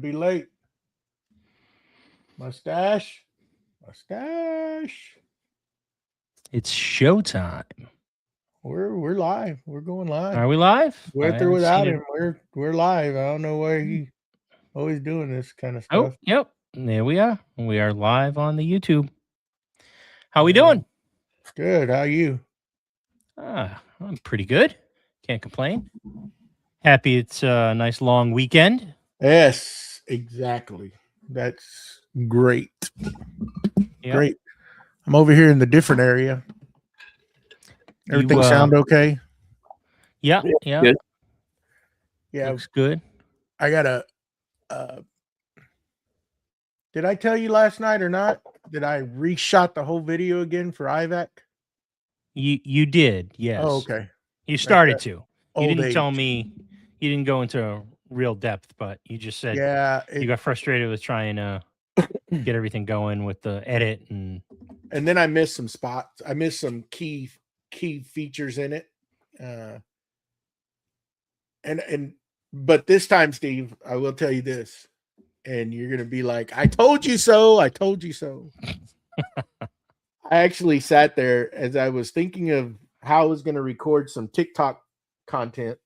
Be late. Mustache. Mustache. It's showtime. We're live. We're going live. Are we live? I With or haven't without seen it. him, we're live. I don't know why he always doing this kind of Oh, stuff. yep. There we are. We are live on the YouTube. How we Yeah. doing? Good. How you? I'm pretty good. Can't complain. Happy it's a nice long weekend. Yes, exactly. That's great. Yep. Great. I'm over here in the different area. Everything sound okay? Yeah, yeah. Good. Yeah. Looks good. I got a. Did I tell you last night or not? Did I reshot the whole video again for IVAC? You did, yes. Oh, okay. You started to. You Old didn't tell age. me. You didn't go into real depth, but you just said Yeah. you got frustrated with trying to get everything going with the edit and then I missed some spots. I missed some key features in it. But this time, Steve, I will tell you this, and you're gonna be like, "I told you so. I told you so." I actually sat there as I was thinking of how I was gonna record some TikTok content.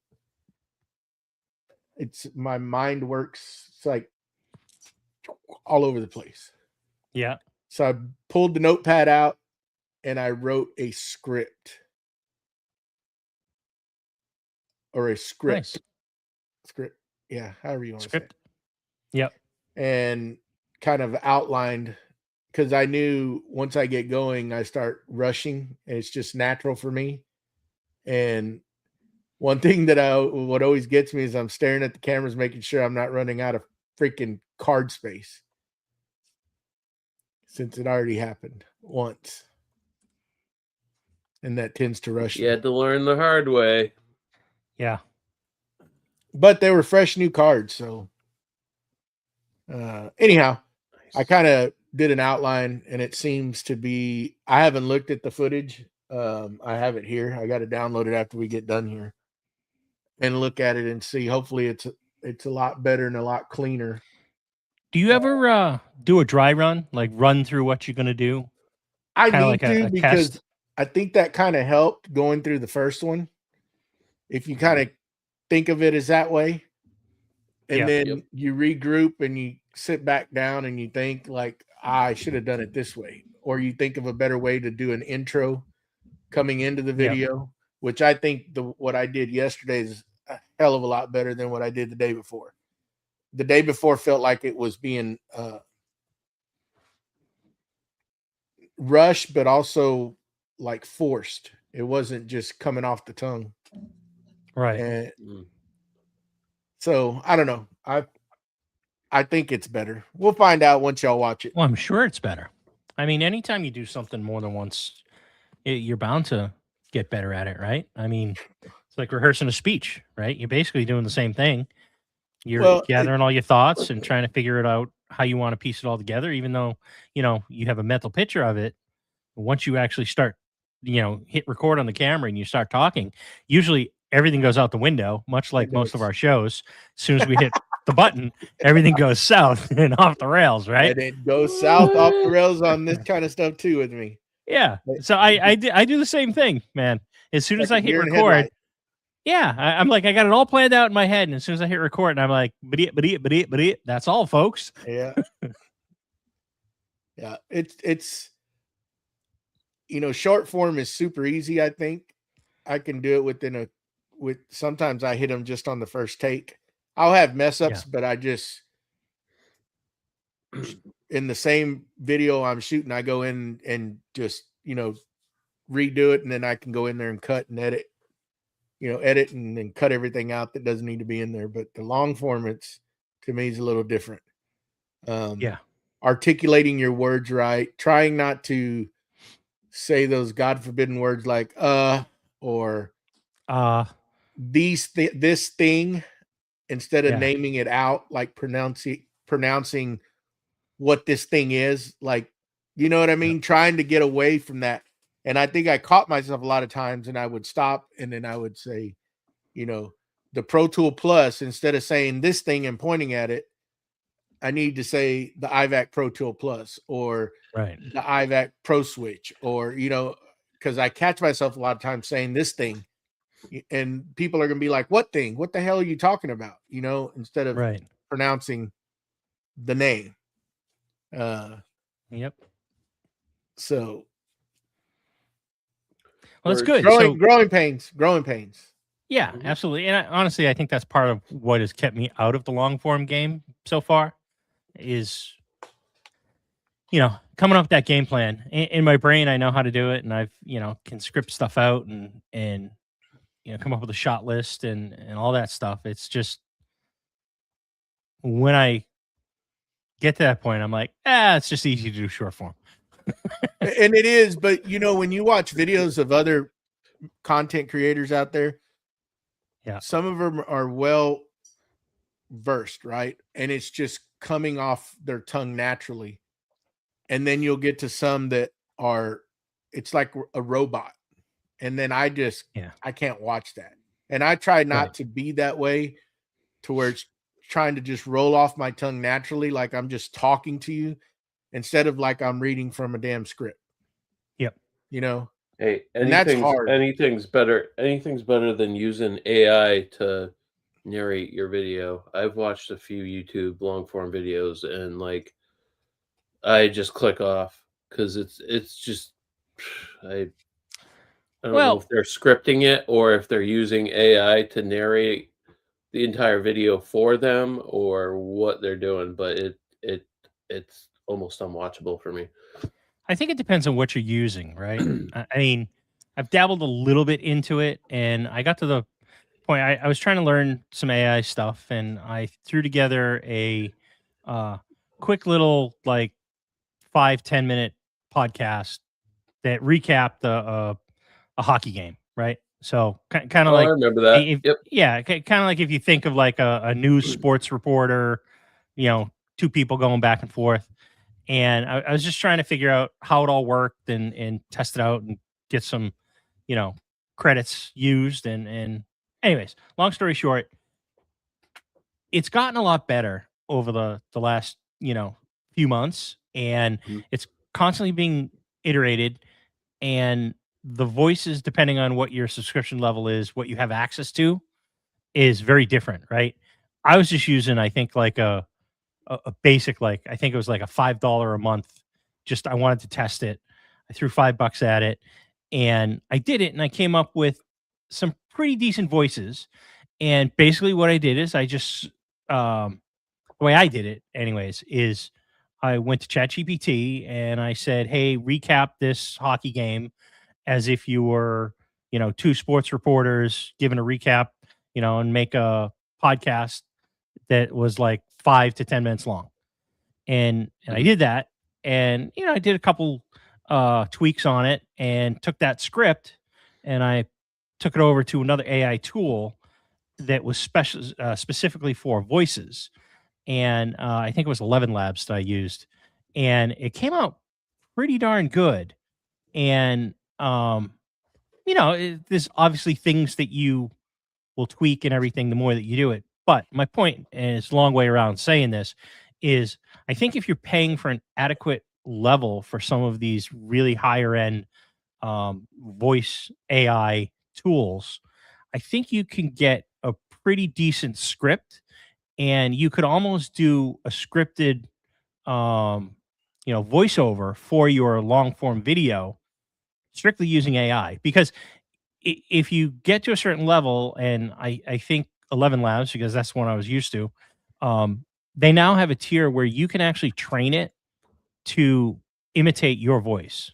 It's my mind works. It's like all over the place. yeah. So I pulled the notepad out and I wrote a script. Or a script. Nice. Script. Yeah, however you want Script. to say. Yep. And kind of outlined, because I knew once I get going, I start rushing, and it's just natural for me. And one thing that what always gets me is I'm staring at the cameras, making sure I'm not running out of freaking card space, since it already happened once. And that tends to rush You me. had to learn the hard way. Yeah. But they were fresh new cards, so anyhow, I kind of did an outline, and it seems to be, I haven't looked at the footage. I have it here. I got to download it after we get done here and look at it and see. Hopefully it's a lot better and a lot cleaner. Do you ever do a dry run, like run through what you're gonna do? I Kinda need like to a because test? I think that kind of helped going through the first one. If you kind of think of it as that way, and Yeah. then Yep. you regroup and you sit back down and you think like, I should have done it this way, or you think of a better way to do an intro coming into the video, which I think what I did yesterday is a hell of a lot better than what I did the day before. The day before felt like it was being rushed, but also like forced. It wasn't just coming off the tongue. Right. And so I don't know. I think it's better. We'll find out once y'all watch it. Well, I'm sure it's better. I mean, anytime you do something more than once, you're bound to get better at it, right? I mean, it's like rehearsing a speech, right? You're basically doing the same thing. You're gathering all your thoughts and trying to figure it out how you want to piece it all together, even though, you have a mental picture of it. Once you actually start, hit record on the camera and you start talking, usually everything goes out the window, much like most of our shows. As soon as we hit the button, everything goes south and off the rails, right? And it goes south off the rails on this kind of stuff too with me. Yeah. So I do the same thing, man. As soon as I hit record, I'm like, I got it all planned out in my head. And as soon as I hit record, and I'm like, but that's all, folks. Yeah. Yeah. It's short form is super easy. I think I can do it sometimes I hit them just on the first take. I'll have mess ups, but I just, in the same video I'm shooting, I go in and just, redo it. And then I can go in there and cut and edit and then cut everything out that doesn't need to be in there. But the long form, to me, is a little different. Articulating your words right, trying not to say those God forbidden words like or this thing, instead of naming it out, like pronouncing what this thing is, like, you know what I mean? Trying to get away from that. And I think I caught myself a lot of times, and I would stop and then I would say, the Pro Tool Plus, instead of saying this thing and pointing at it, I need to say the IVAC Pro Tool Plus or right. the IVAC Pro Switch, or, you know, because I catch myself a lot of times saying this thing, and people are going to be like, what thing? What the hell are you talking about? You know, instead of Right. pronouncing the name. Yep. So, well, that's good. Growing pains. Yeah, absolutely. And honestly, I think that's part of what has kept me out of the long form game so far is, you know, coming up with that game plan. In my brain, I know how to do it, and I've, you know, can script stuff out and you know, come up with a shot list and all that stuff. It's just when I get to that point, I'm like, it's just easy to do short form. And it is, but you know, when you watch videos of other content creators out there, yeah, some of them are well versed, right? And it's just coming off their tongue naturally. And then you'll get to some that are, it's like a robot. And then I can't watch that. And I try not to be that way, to where it's trying to just roll off my tongue naturally, like I'm just talking to you, instead of like I'm reading from a damn script. Yep. You know? Hey, And that's hard. Anything's better than using AI to narrate your video. I've watched a few YouTube long form videos, and like I just click off because it's just I don't know if they're scripting it or if they're using AI to narrate the entire video for them or what they're doing, but it's almost unwatchable for me. I think it depends on what you're using, right? I mean, I've dabbled a little bit into it, and I got to the point I was trying to learn some AI stuff, and I threw together a quick little like 5-10 minute podcast that recapped a hockey game, right? So kind of like I remember that. Yep. Yeah, kind of like if you think of like a news sports reporter, you know, two people going back and forth. And I was just trying to figure out how it all worked and test it out and get some, you know, credits used. And anyways, long story short, it's gotten a lot better over the last, you know, few months, and it's constantly being iterated, and the voices, depending on what your subscription level is, what you have access to, is very different, right? I was just using, I think, like a basic, like I think it was like a $5 a month. Just I wanted to test it. I threw $5 at it, and I did it, and I came up with some pretty decent voices. And basically, what I did is I just the way I did it, anyways, is I went to ChatGPT and I said, "Hey, recap this hockey game as if you were, you know, two sports reporters giving a recap, you know, and make a podcast that was like 5 to 10 minutes long." And I did that, and you know, I did a couple tweaks on it and took that script and I took it over to another AI tool that was specifically for voices. And I think it was 11 Labs that I used, and it came out pretty darn good. And you know, there's obviously things that you will tweak and everything the more that you do it. But my point, and it's a long way around saying this, is I think if you're paying for an adequate level for some of these really higher end voice AI tools, I think you can get a pretty decent script, and you could almost do a scripted, you know, voiceover for your long form video strictly using AI. Because if you get to a certain level, and I think 11 Labs, because that's the one I was used to, they now have a tier where you can actually train it to imitate your voice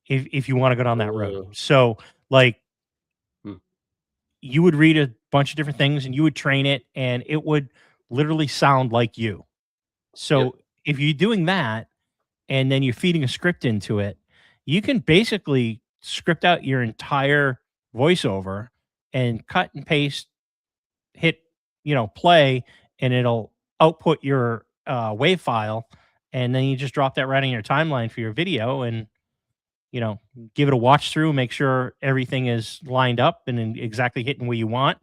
if you want to go down that road. So, like, you would read a bunch of different things and you would train it, and it would literally sound like you. So, if you're doing that and then you're feeding a script into it, you can basically script out your entire voiceover and cut and paste, hit, you know, play, and it'll output your wave file. And then you just drop that right in your timeline for your video, and, you know, give it a watch through, make sure everything is lined up and exactly hitting where you want,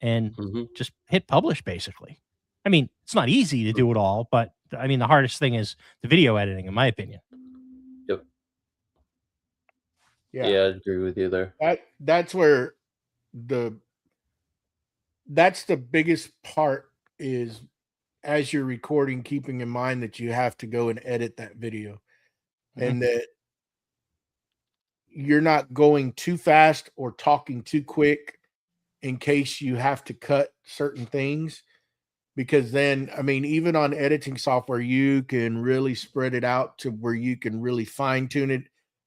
and just hit publish basically. I mean, it's not easy to do it all, but I mean, the hardest thing is the video editing, in my opinion. Yep. Yeah, I agree with you there. That's where that's the biggest part is, as you're recording, keeping in mind that you have to go and edit that video, and that you're not going too fast or talking too quick in case you have to cut certain things. Because then, I mean, even on editing software, you can really spread it out to where you can really fine tune it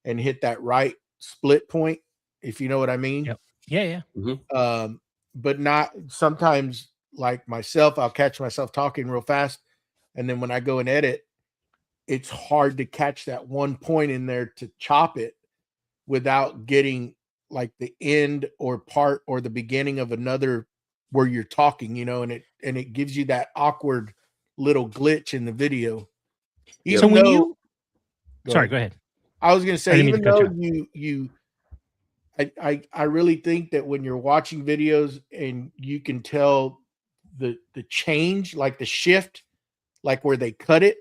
and hit that right split point, if you know what I mean. Yep. Yeah. But not sometimes, like myself, I'll catch myself talking real fast. And then when I go and edit, it's hard to catch that one point in there to chop it without getting like the end or part or the beginning of another where you're talking, you know, and it gives you that awkward little glitch in the video. So when you go ahead. I was gonna say, even though I really think that when you're watching videos and you can tell the change, like the shift, like where they cut it,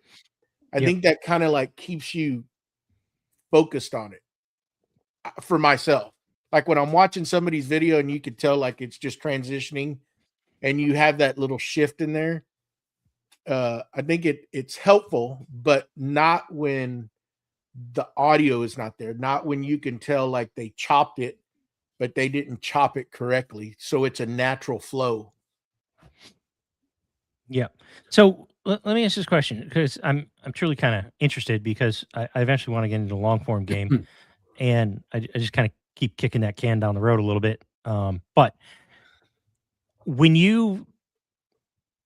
I think that kind of like keeps you focused on it. For myself, like when I'm watching somebody's video and you could tell like it's just transitioning and you have that little shift in there, I think it's helpful, but not when the audio is not there, not when you can tell like they chopped it but they didn't chop it correctly, so it's a natural flow. Yeah. So let me ask this question, because I'm truly kind of interested, because I eventually want to get into the long form game. And I just kind of keep kicking that can down the road a little bit. But when you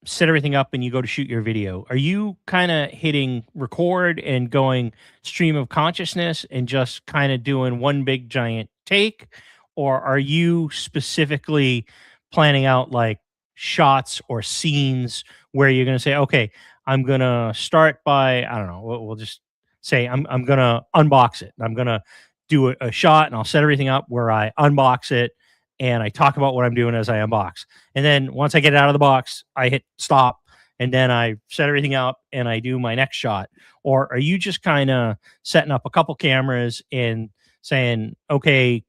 set everything up and you go to shoot your video, are you kind of hitting record and going stream of consciousness and just kind of doing one big giant take? Or are you specifically planning out like shots or scenes where you're going to say, okay, I'm going to start by, I don't know, we'll just say I'm going to unbox it. I'm going to do a shot and I'll set everything up where I unbox it and I talk about what I'm doing as I unbox. And then once I get it out of the box, I hit stop and then I set everything up and I do my next shot? Or are you just kind of setting up a couple cameras and saying, okay,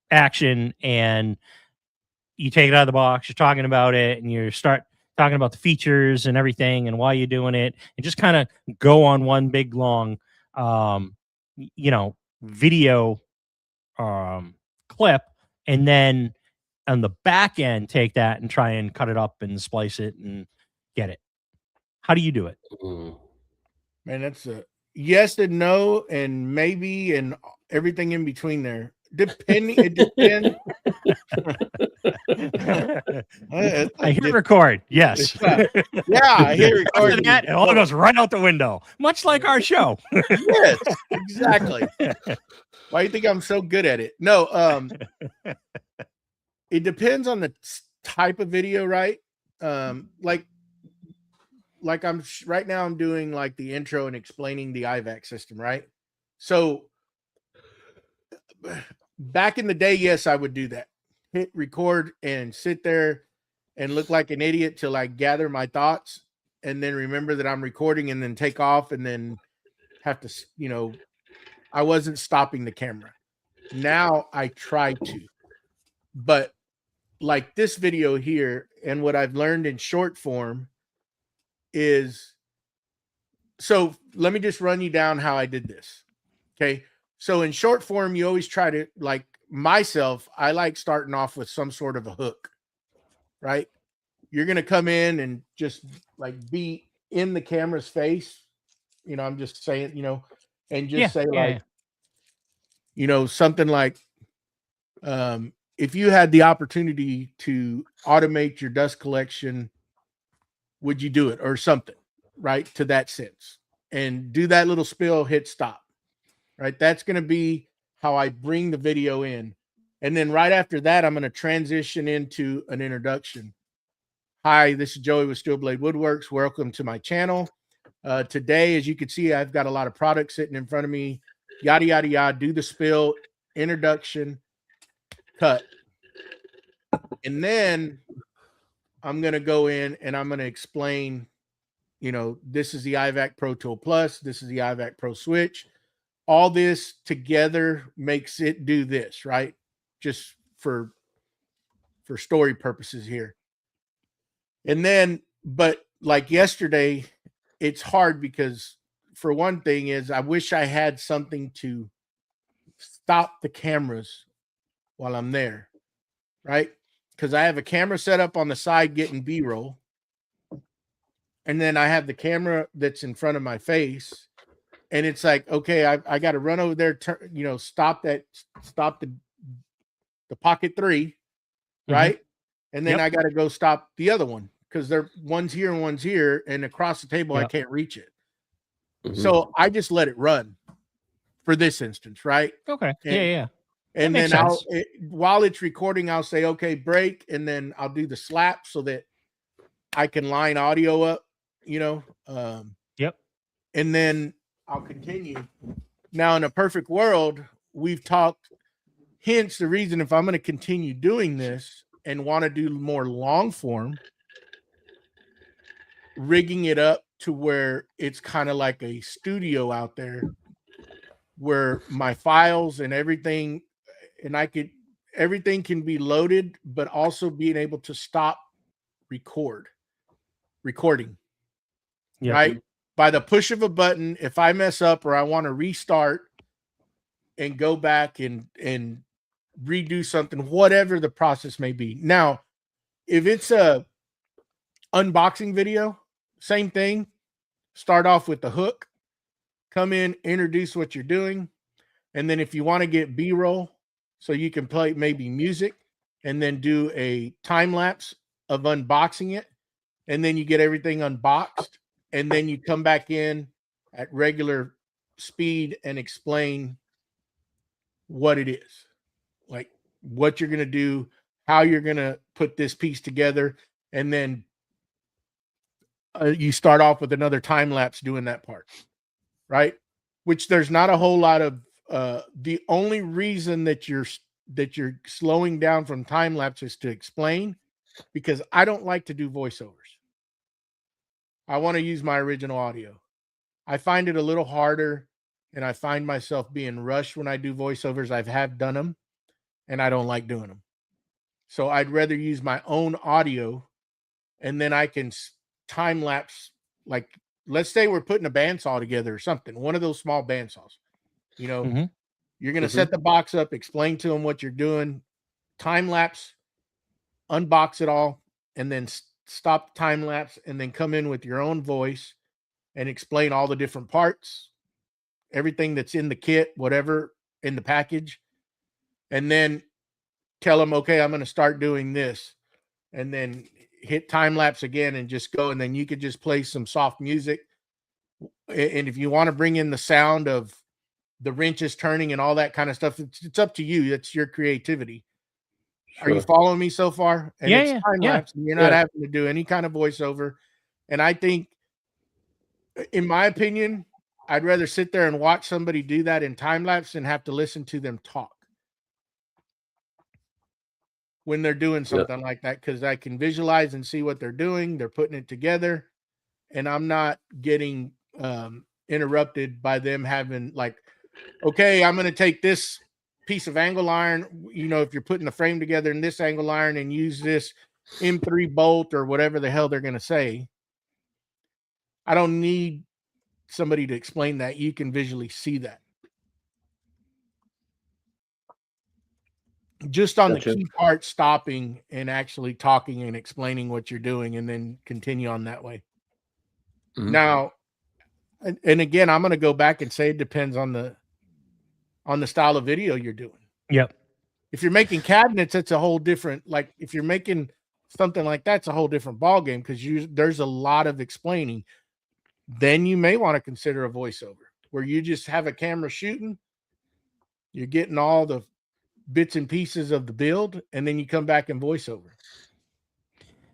action, and you take it out of the box, you're talking about it, and you start talking about the features and everything and why you're doing it, and just kind of go on one big long video clip, and then on the back end take that and try and cut it up and splice it and get it? How do you do it? Man, that's a yes and no and maybe and everything in between there. It depends. I hit record. Yes. Yeah, I hit record. That, it all goes right out the window, much like our show. Yes, exactly. Why do you think I'm so good at it? No, it depends on the type of video, right? Like I'm right now, I'm doing like the intro and explaining the IVAC system, right? So back in the day, yes, I would do that. Hit record and sit there and look like an idiot till I gather my thoughts and then remember that I'm recording and then take off and then have to, I wasn't stopping the camera. Now I try to, but like this video here and what I've learned in short form is, so let me just run you down how I did this. Okay. So in short form, you always try to, like myself, I like starting off with some sort of a hook, right? You're going to come in and just like be in the camera's face. I'm just saying, and just say something like, if you had the opportunity to automate your dust collection, would you do it? Or something, right? To that sense, and do that little spill, hit stop. Right. That's going to be how I bring the video in. And then right after that, I'm going to transition into an introduction. Hi, this is Joey with Steel Blade Woodworks. Welcome to my channel. Today, as you can see, I've got a lot of products sitting in front of me. Yada, yada, yada. Do the spill, introduction, cut. And then I'm going to go in and I'm going to explain, this is the iVac Pro Tool Plus. This is the iVac Pro Switch. All this together makes it do this, right? Just for story purposes here. And then, but like yesterday, it's hard because for one thing is I wish I had something to stop the cameras while I'm there, right? Because I have a camera set up on the side getting B-roll. And then I have the camera that's in front of my face. And it's like, okay, I got to run over there, stop the pocket 3, right? And then I got to go stop the other one because one's here and one's here, and across the table I can't reach it. So I just let it run for this instance, right? Okay. And, and then while it's recording, I'll say, okay, break, and then I'll do the slap so that I can line audio up, and then I'll continue. Now, in a perfect world, we've talked, hence the reason if I'm going to continue doing this and want to do more long form, rigging it up to where it's kind of like a studio out there where my files and everything, and everything can be loaded, but also being able to stop recording, right? By the push of a button, if I mess up or I want to restart and go back and redo something, whatever the process may be. Now, if it's a unboxing video, same thing. Start off with the hook, come in, introduce what you're doing. And then if you want to get B-roll, so you can play maybe music and then do a time lapse of unboxing it. And then you get everything unboxed. And then you come back in at regular speed and explain what it is, like what you're going to do, how you're going to put this piece together. And then you start off with another time lapse doing that part, right? Which there's not a whole lot of, the only reason that you're slowing down from time lapse is to explain, because I don't like to do voiceovers. I want to use my original audio. I find it a little harder, and I find myself being rushed when I do voiceovers. Have done them, and I don't like doing them. So I'd rather use my own audio, and then I can time lapse. Like, let's say we're putting a bandsaw together or something, one of those small bandsaws. You're going to set the box up, explain to them what you're doing, time lapse, unbox it all, and then stop the time lapse, and then come in with your own voice and explain all the different parts, everything that's in the kit, whatever in the package, and then tell them, okay, I'm going to start doing this, and then hit time lapse again and just go. And then you could just play some soft music. And if you want to bring in the sound of the wrenches turning and all that kind of stuff, it's up to you. It's your creativity. Sure. Are you following me so far? And it's time lapse, and you're not having to do any kind of voiceover. And I think, in my opinion, I'd rather sit there and watch somebody do that in time lapse than have to listen to them talk when they're doing something like that, because I can visualize and see what they're doing. They're putting it together, and I'm not getting interrupted by them having like, okay, I'm going to take this piece of angle iron, if you're putting the frame together in this angle iron, and use this M3 bolt or whatever the hell they're going to say. I don't need somebody to explain that. You can visually see that. Just on the key part, stopping and actually talking and explaining what you're doing, and then continue on that way. Now, and again, I'm going to go back and say it depends on the style of video you're doing. If you're making cabinets, it's a whole different, like if you're making something like that's a whole different ball game, because there's a lot of explaining. Then you may want to consider a voiceover where you just have a camera shooting, you're getting all the bits and pieces of the build, and then you come back and voiceover.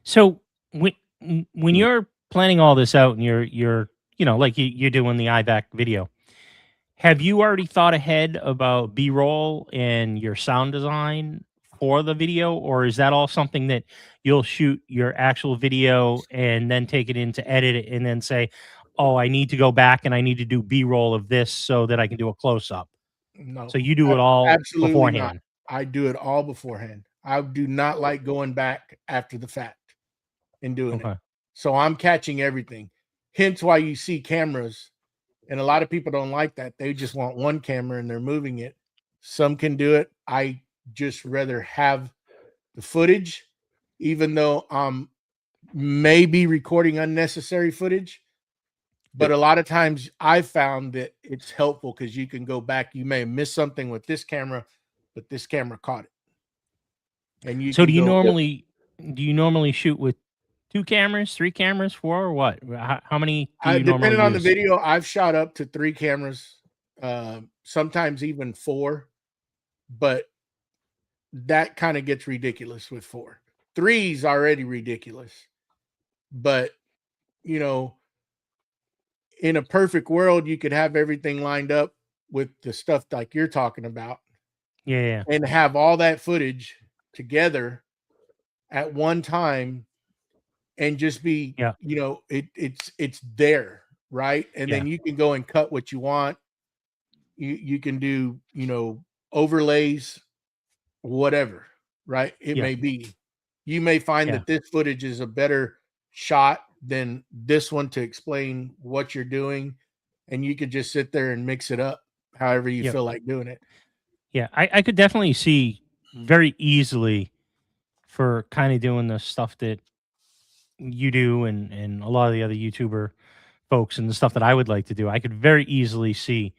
So when you're planning all this out and you're like you're doing the iVac video, have you already thought ahead about B-roll and your sound design for the video, or is that all something that you'll shoot your actual video and then take it in to edit it and then say, oh, I need to go back and I need to do B-roll of this so that I can do a close-up. No. So you do it all Absolutely beforehand. not. I do it all beforehand. I do not like going back after the fact and doing it. So I'm catching everything. Hence why you see cameras. And a lot of people don't like that. They just want one camera and they're moving it. Some can do it. I just rather have the footage, even though I'm maybe recording unnecessary footage. But a lot of times I found that it's helpful because you can go back. You may have missed something with this camera, but this camera caught it. And you so do you normally shoot with 2 cameras, 3 cameras, 4, or what? How many do you normally depending on the use? video, I've shot up to 3 cameras, sometimes even 4, but that kind of gets ridiculous with 4. 3's already ridiculous. But you know, in a perfect world, you could have everything lined up with the stuff like you're talking about. Yeah. And have all that footage together at one time and just be, you know, it's there, right? And then you can go and cut what you want. You can do, you know, overlays, whatever, right? It may be. You may find that this footage is a better shot than this one to explain what you're doing, and you could just sit there and mix it up however you feel like doing it. Yeah, I could definitely see very easily for kind of doing the stuff that you do and a lot of the other YouTuber folks and the stuff that I would like to do. I could very easily see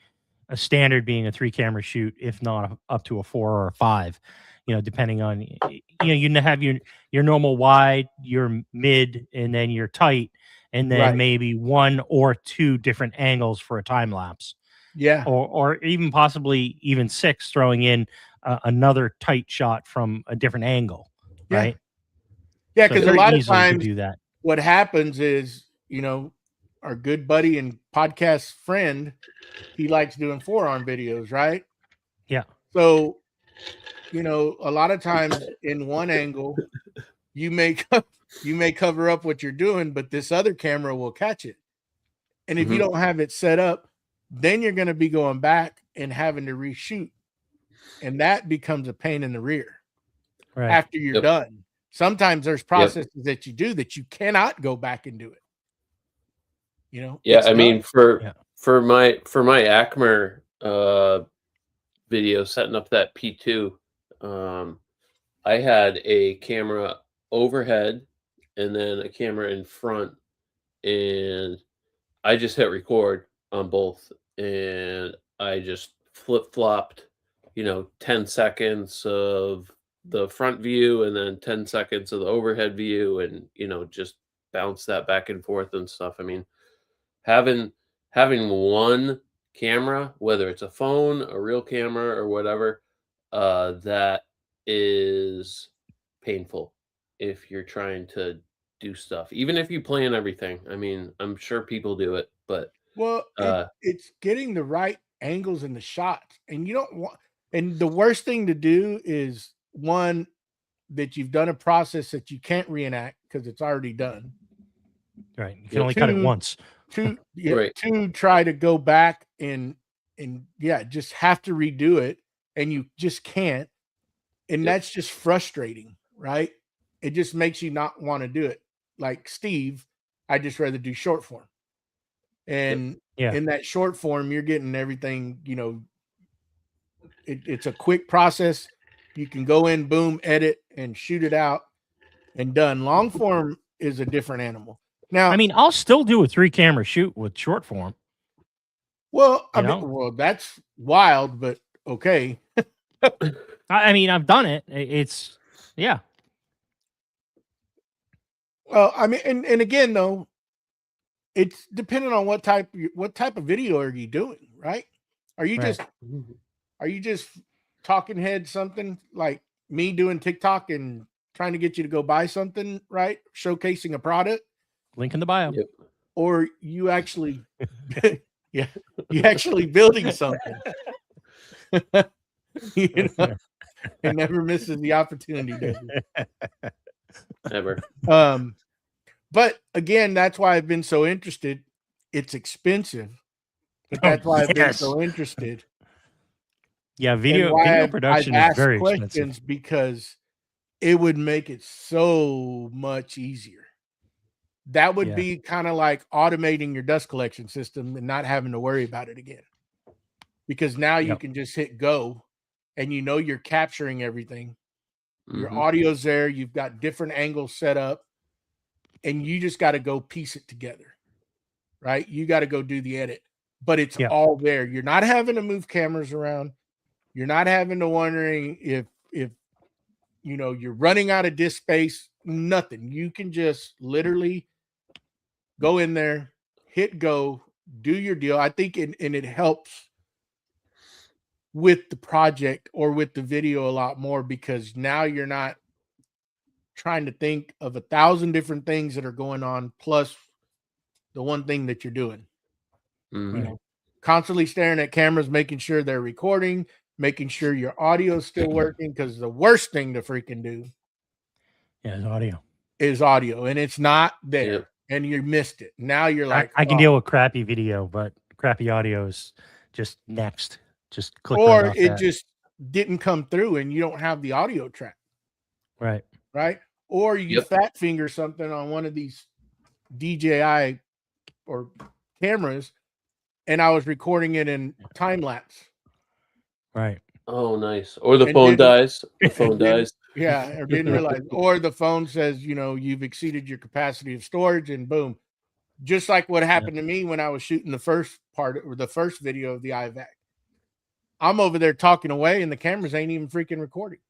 a standard being a 3 camera shoot, if not up to a 4 or a 5, you know, depending on, you know, you have your normal wide, your mid, and then your tight, and then maybe 1 or 2 different angles for a time lapse. Yeah. Or even possibly even 6 throwing in another tight shot from a different angle. Right. Yeah. Cause a lot of times do that. What happens is, you know, our good buddy and podcast friend, he likes doing forearm videos, right? Yeah. So, you know, a lot of times in one angle, you may cover up what you're doing, but this other camera will catch it. And if you don't have it set up, then you're going to be going back and having to reshoot. And that becomes a pain in the rear after you're done. Sometimes there's processes that you do that you cannot go back and do it. You know? Yeah, I mean, for my Acmer video setting up that P2, I had a camera overhead and then a camera in front, and I just hit record on both, and I just flip-flopped, you know, 10 seconds of the front view and then 10 seconds of the overhead view, and, you know, just bounce that back and forth and stuff. I mean, having one camera, whether it's a phone, a real camera, or whatever, that is painful if you're trying to do stuff, even if you plan everything. I mean, I'm sure people do it, but it's getting the right angles in the shots, and you don't want. And the worst thing to do is one that you've done a process that you can't reenact because it's already done. Right, you can only cut it once. Two, try to go back and just have to redo it, and you just can't, and that's just frustrating, right? It just makes you not want to do it. Like Steve, I just rather do short form. And in that short form, you're getting everything, you know, it's a quick process. You can go in, boom, edit, and shoot it out and done. Long form is a different animal. Now, I mean, I'll still do a 3 camera shoot with short form. Well, that's wild, but okay. I mean, I've done it. It's Well, I mean, and again, though, it's depending on what type of video are you doing, right? Are you just talking head something like me doing TikTok and trying to get you to go buy something, right? Showcasing a product. Link in the bio. Yep. Or you actually, you actually building something. You know, it never misses the opportunity, does it? Ever. But again, that's why I've been so interested. It's expensive, but that's why I've been so interested. Yeah, video production is very expensive because it would make it so much easier. That would be kind of like automating your dust collection system and not having to worry about it again. Because now you can just hit go and you're capturing everything. Your audio's there, you've got different angles set up, and you just got to go piece it together. Right? You got to go do the edit. But it's all there. You're not having to move cameras around. You're not having to wondering if you're running out of disk space. Nothing. You can just literally go in there, hit go, do your deal. I think and it helps with the project or with the video a lot more, because now you're not trying to think of 1,000 different things that are going on plus the one thing that you're doing. Constantly staring at cameras, making sure they're recording, making sure your audio is still working, because the worst thing to freaking do is audio, and it's not there, and you missed it. Now you're like, I can deal with crappy video, but crappy audio is just next. Just click or right off it that. just didn't come through and you don't have the audio track. Right. Or you fat finger something on one of these DJI or cameras, and I was recording it in time lapse. Right. Oh, nice. Or the phone dies. The phone dies. Yeah, or didn't realize. Or the phone says, you've exceeded your capacity of storage, and boom. Just like what happened to me when I was shooting the first part or the first video of the IVAC. I'm over there talking away, and the cameras ain't even freaking recording.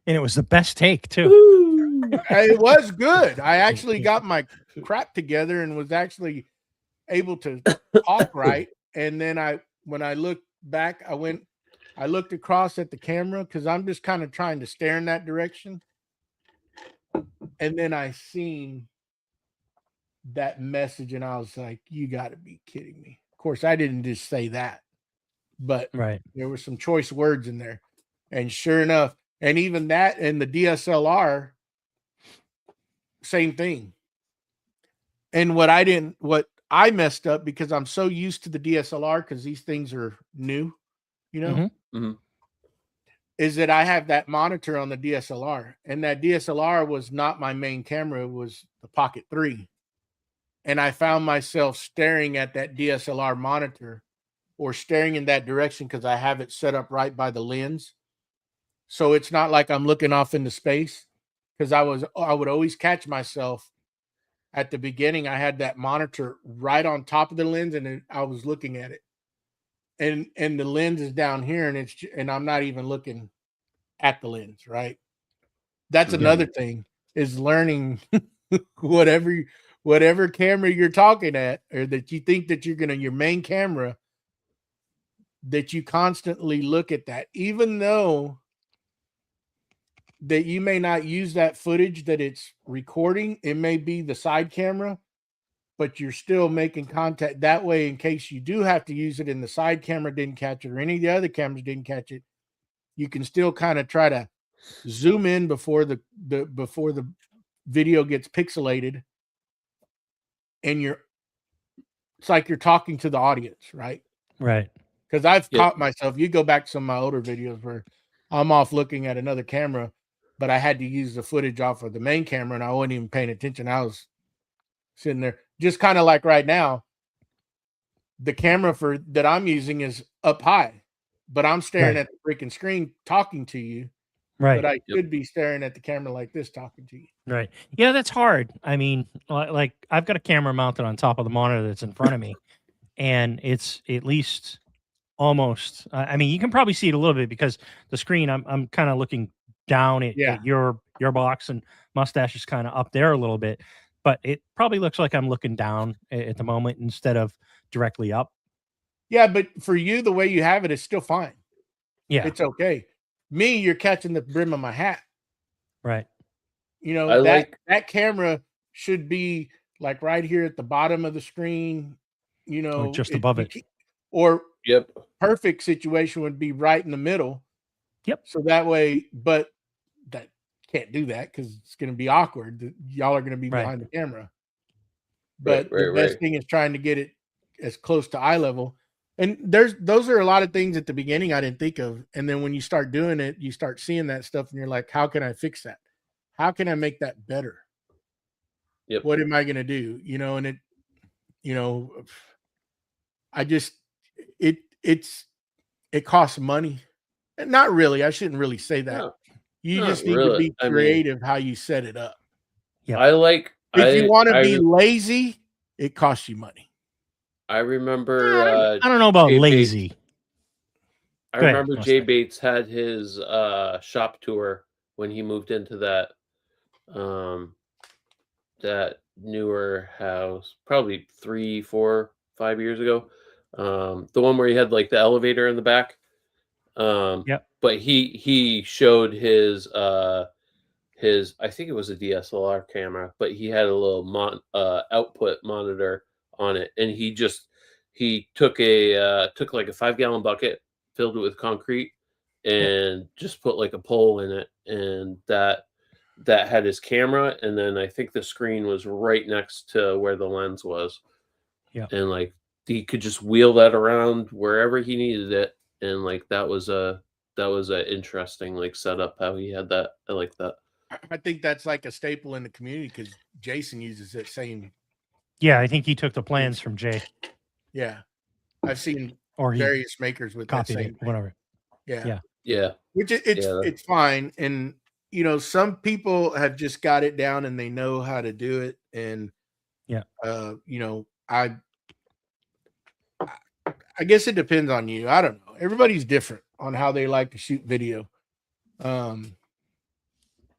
And it was the best take too. It was good. I actually got my crap together and was actually able to talk right. And then when I looked back, I looked across at the camera, because I'm just kind of trying to stare in that direction. And then I seen that message, and I was like, you got to be kidding me. Of course, I didn't just say that, but there were some choice words in there. And sure enough, and even that and the DSLR, same thing. And what I messed up, because I'm so used to the DSLR, because these things are new, is that I have that monitor on the DSLR, and that DSLR was not my main camera. It was the Pocket 3. And I found myself staring at that DSLR monitor, or staring in that direction, because I have it set up right by the lens. So it's not like I'm looking off into space, because I would always catch myself at the beginning. I had that monitor right on top of the lens, and I was looking at it, and the lens is down here, and I'm not even looking at the lens. Right. That's another thing, is learning whatever camera you're talking at, or that you think that your main camera, that you constantly look at that, even though that you may not use that footage that it's recording. It may be the side camera, but you're still making contact that way, in case you do have to use it and the side camera didn't catch it, or any of the other cameras didn't catch it. You can still kind of try to zoom in before the video gets pixelated, and it's like you're talking to the audience, right? Right. Because I've caught myself. You go back to some of my older videos where I'm off looking at another camera, but I had to use the footage off of the main camera, and I wasn't even paying attention. I was sitting there, just kind of like right now. The camera that I'm using is up high, but I'm staring at the freaking screen talking to you. Right. But I could be staring at the camera like this, talking to you. Right. Yeah, that's hard. I mean, like I've got a camera mounted on top of the monitor that's in front of me, and it's at least almost. I mean, you can probably see it a little bit, because the screen, I'm kind of looking down at your box, and mustache is kind of up there a little bit, but it probably looks like I'm looking down at the moment instead of directly up. Yeah, but for you, the way you have it is still fine. Yeah, it's okay. Me, you're catching the brim of my hat. Right. That camera should be like right here at the bottom of the screen, or just above it. Or perfect situation would be right in the middle. Yep. So that way, but that can't do that because it's going to be awkward. Y'all are going to be behind the camera. But the best thing is trying to get it as close to eye level. And those are a lot of things at the beginning I didn't think of. And then when you start doing it, you start seeing that stuff and you're like, how can I fix that? How can I make that better? Yep. What am I going to do? You know, and it costs money. And not really. I shouldn't really say that. No, you just need to be creative how you set it up. Yeah. If you want to be lazy, it costs you money. I remember. I don't know about lazy. I remember Jay Bates had his shop tour when he moved into that newer house, probably 3, 4, 5 years ago. The one where he had like the elevator in the back. Yep. But he showed his I think it was a DSLR camera, but he had a little output monitor on it, and he took like a 5-gallon bucket, filled it with concrete, and just put like a pole in it, and that had his camera, and then I think the screen was right next to where the lens was. Yeah. And like he could just wheel that around wherever he needed it, and like that was a interesting like setup how he had that. I like that. I think that's like a staple in the community because Jason uses that same. Yeah, I think he took the plans from Jay. Yeah, I've seen various makers with that same thing. Whatever. Yeah. Which it's fine, and some people have just got it down and they know how to do it, and I guess it depends on you. I don't know. Everybody's different on how they like to shoot video.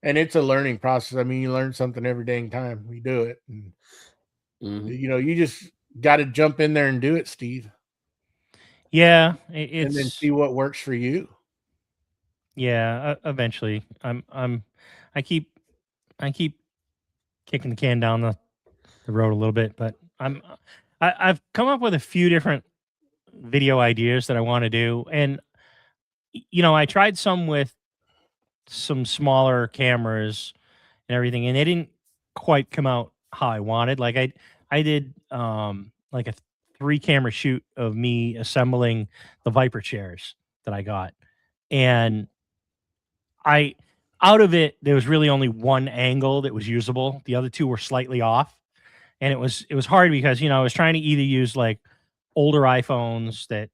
And it's a learning process. I mean, you learn something every dang time we do it. And, you just got to jump in there and do it, Steve. Yeah. And then see what works for you. Yeah. Eventually I keep kicking the can down the road a little bit, but I've come up with a few different video ideas that I want to do. And, I tried some with some smaller cameras and everything, and they didn't quite come out how I wanted. Like I did like a 3-camera shoot of me assembling the Viper chairs that I got. And out of it, there was really only one angle that was usable. The other 2 were slightly off. And it was hard because, I was trying to either use like older iPhones that,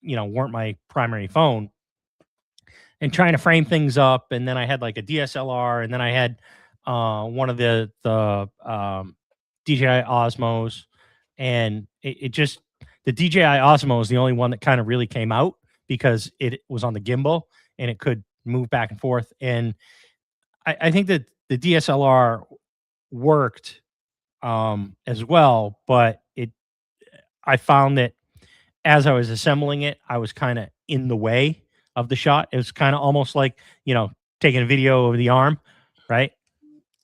weren't my primary phone, and trying to frame things up. And then I had like a DSLR, and then I had one of the DJI Osmos, and it just, the DJI Osmo is the only one that kind of really came out because it was on the gimbal and it could move back and forth. And I think that the DSLR worked as well, but I found that as I was assembling it, I was kind of in the way of the shot. It was kind of almost like, taking a video over the arm, right?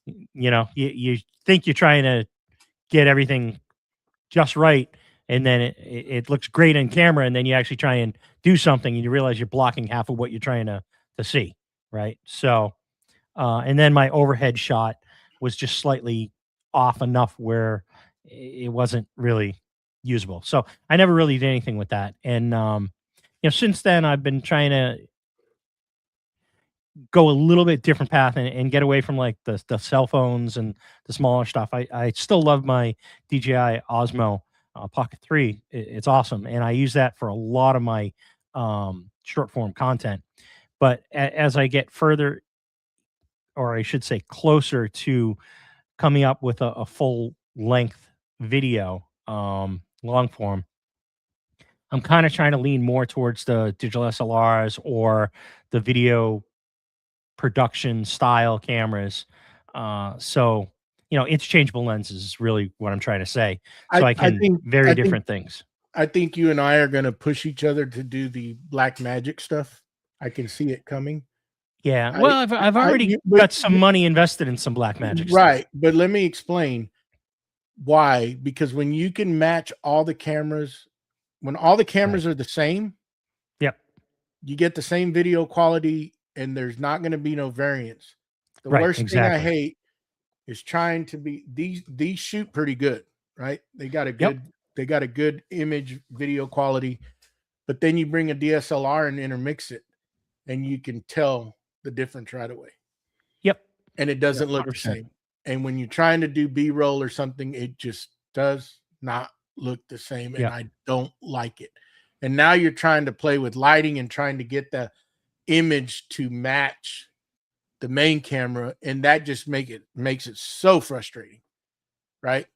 You think you're trying to get everything just right, and then it looks great on camera, and then you actually try and do something and you realize you're blocking half of what you're trying to see, right? So and then my overhead shot was just slightly off enough where it wasn't really usable. So I never really did anything with that. And since then I've been trying to go a little bit different path and get away from like the cell phones and the smaller stuff. I still love my DJI Osmo Pocket 3. It's awesome, and I use that for a lot of my short form content. But as I get further, or I should say closer to coming up with a full length video, long form, I'm kind of trying to lean more towards the digital SLRs or the video production style cameras. So, interchangeable lenses is really what I'm trying to say. So I can vary different things. I think you and I are going to push each other to do the Black Magic stuff. I can see it coming. Yeah. Well, I've already got some money invested in some Black Magic stuff. Right. But let me explain why. Because when you can match all the cameras, when all the cameras are the same, yep, you get the same video quality, and there's not going to be no variance. The worst thing I hate is trying to be these shoot pretty good, right? They got a good image video quality, but then you bring a DSLR and intermix it, and you can tell the difference right away. Yep. And it doesn't look the same. And when you're trying to do B-roll or something, it just does not look the same, and I don't like it. And now you're trying to play with lighting and trying to get the image to match the main camera, and that just makes it so frustrating, right?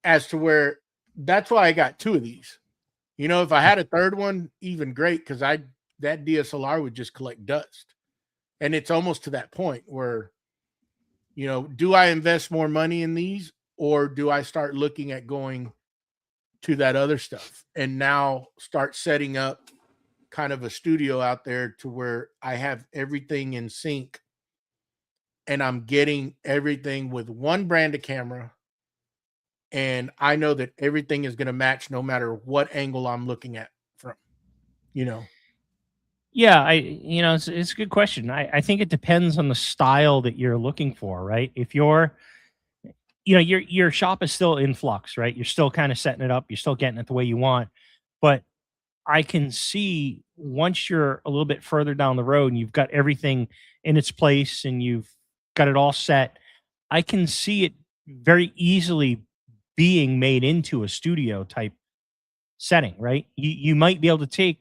As to where that's why I got 2 of these. You know, if I had a third one, even great, because that DSLR would just collect dust. And it's almost to that point where, you know, do I invest more money in these, or do I start looking at going to that other stuff and now start setting up kind of a studio out there to where I have everything in sync and I'm getting everything with one brand of camera, and I know that everything is going to match no matter what angle I'm looking at from, you know? Yeah, it's a good question. I think it depends on the style that you're looking for, right? If you're, your shop is still in flux, right? You're still kind of setting it up, you're still getting it the way you want. But I can see once you're a little bit further down the road and you've got everything in its place and you've got it all set, I can see it very easily being made into a studio type setting, right? You might be able to take,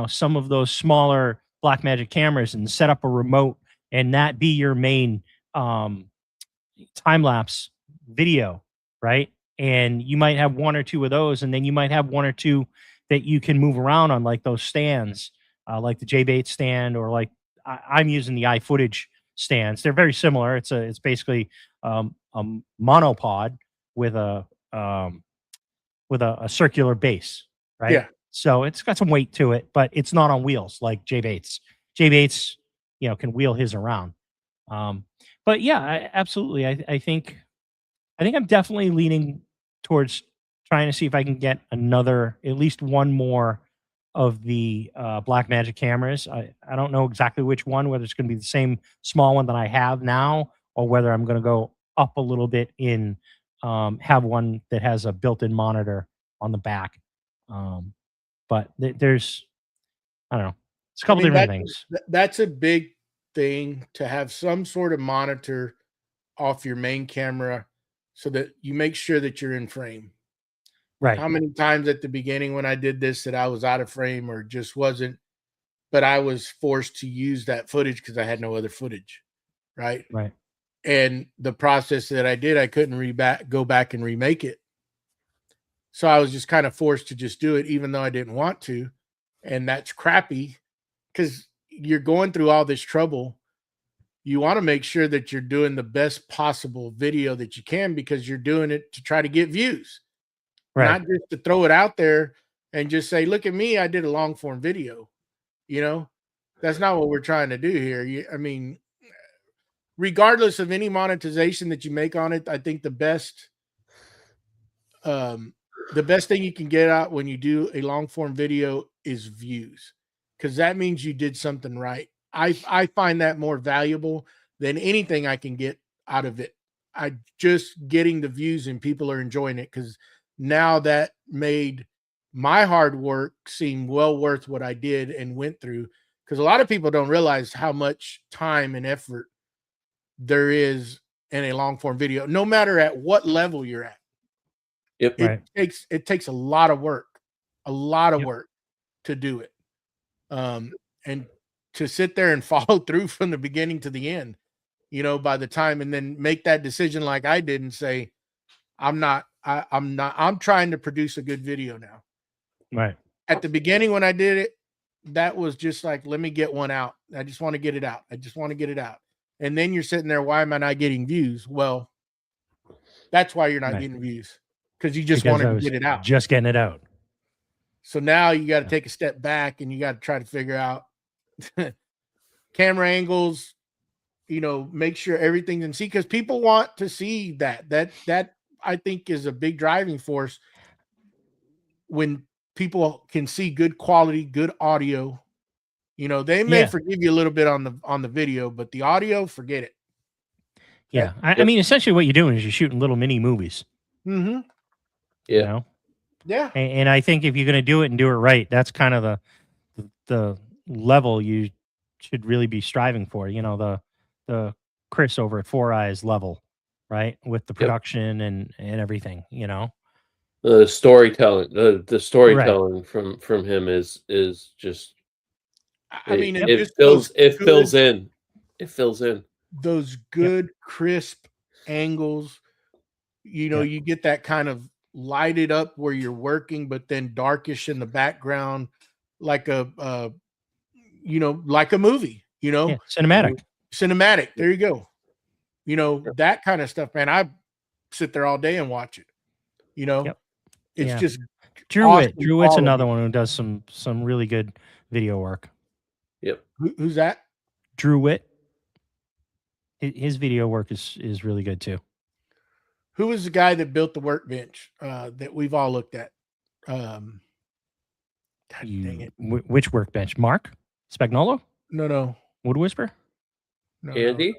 some of those smaller Blackmagic cameras and set up a remote and that be your main time lapse video, right? And you might have 1 or 2 of those, and then you might have 1 or 2 that you can move around on, like those stands, like the J-Bait stand, or like I'm using the iFootage stands. They're very similar. It's basically a monopod with a circular base, right? Yeah. So it's got some weight to it, but it's not on wheels like J-Bait's. J-Bait's, can wheel his around. But yeah, absolutely. I think I'm definitely leaning towards trying to see if I can get at least one more of the Blackmagic cameras. I don't know exactly which one, whether it's going to be the same small one that I have now, or whether I'm going to go up a little bit in have one that has a built-in monitor on the back. But there's, I don't know, it's a couple different things. That's a big thing, to have some sort of monitor off your main camera so that you make sure that you're in frame. Right. How many times at the beginning when I did this that I was out of frame or just wasn't, but I was forced to use that footage because I had no other footage. Right. Right. And the process that I did, I couldn't go back and remake it. So I was just kind of forced to just do it, even though I didn't want to. And that's crappy, because you're going through all this trouble. You want to make sure that you're doing the best possible video that you can, because you're doing it to try to get views, right? Not just to throw it out there and just say, look at me, I did a long form video. That's not what we're trying to do here. I mean, regardless of any monetization that you make on it, I think the best thing you can get out when you do a long form video is views, because that means you did something right. I find that more valuable than anything I can get out of it. I just getting the views and people are enjoying it, because now that made my hard work seem well worth what I did and went through. Because a lot of people don't realize how much time and effort there is in a long form video, no matter at what level you're at. Yep. It takes a lot of work to do it. And to sit there and follow through from the beginning to the end, by the time, and then make that decision like I did and say, I'm trying to produce a good video now. Right. At the beginning when I did it, that was just like, let me get one out. I just want to get it out. And then you're sitting there, why am I not getting views? Well, that's why you're not getting views, because you just wanted to get it out. Just getting it out. So now you got to take a step back and you got to try to figure out camera angles, make sure everything's in sync, because people want to see that I think is a big driving force. When people can see good quality, good audio, they may forgive you a little bit on the video, but the audio, forget it. Yeah. I mean, essentially what you're doing is you're shooting little mini movies. Mm-hmm. You know? Yeah. And I think if you're going to do it and do it right, that's kind of the level you should really be striving for. You know, the Chris over at Four Eyes level, right? With the production and everything, you know? The storytelling, the storytelling Right. from him is just. I mean, it fills in. It fills in those good crisp angles. You know, you get that kind of lighted up where you're working, but then darkish in the background, like a you know, like a movie. You know, cinematic. Cinematic. There you go. You know, that kind of stuff, man. I sit there all day and watch it. You know, it's just Drew awesome Witt. Drew Witt's quality. another one who does some really good video work. Yep. Who's that? Drew Witt. His video work is really good too. Who was the guy that built the workbench that we've all looked at? God dang it. Which workbench? Mark Spagnolo? No. Wood Whisper? No, Andy?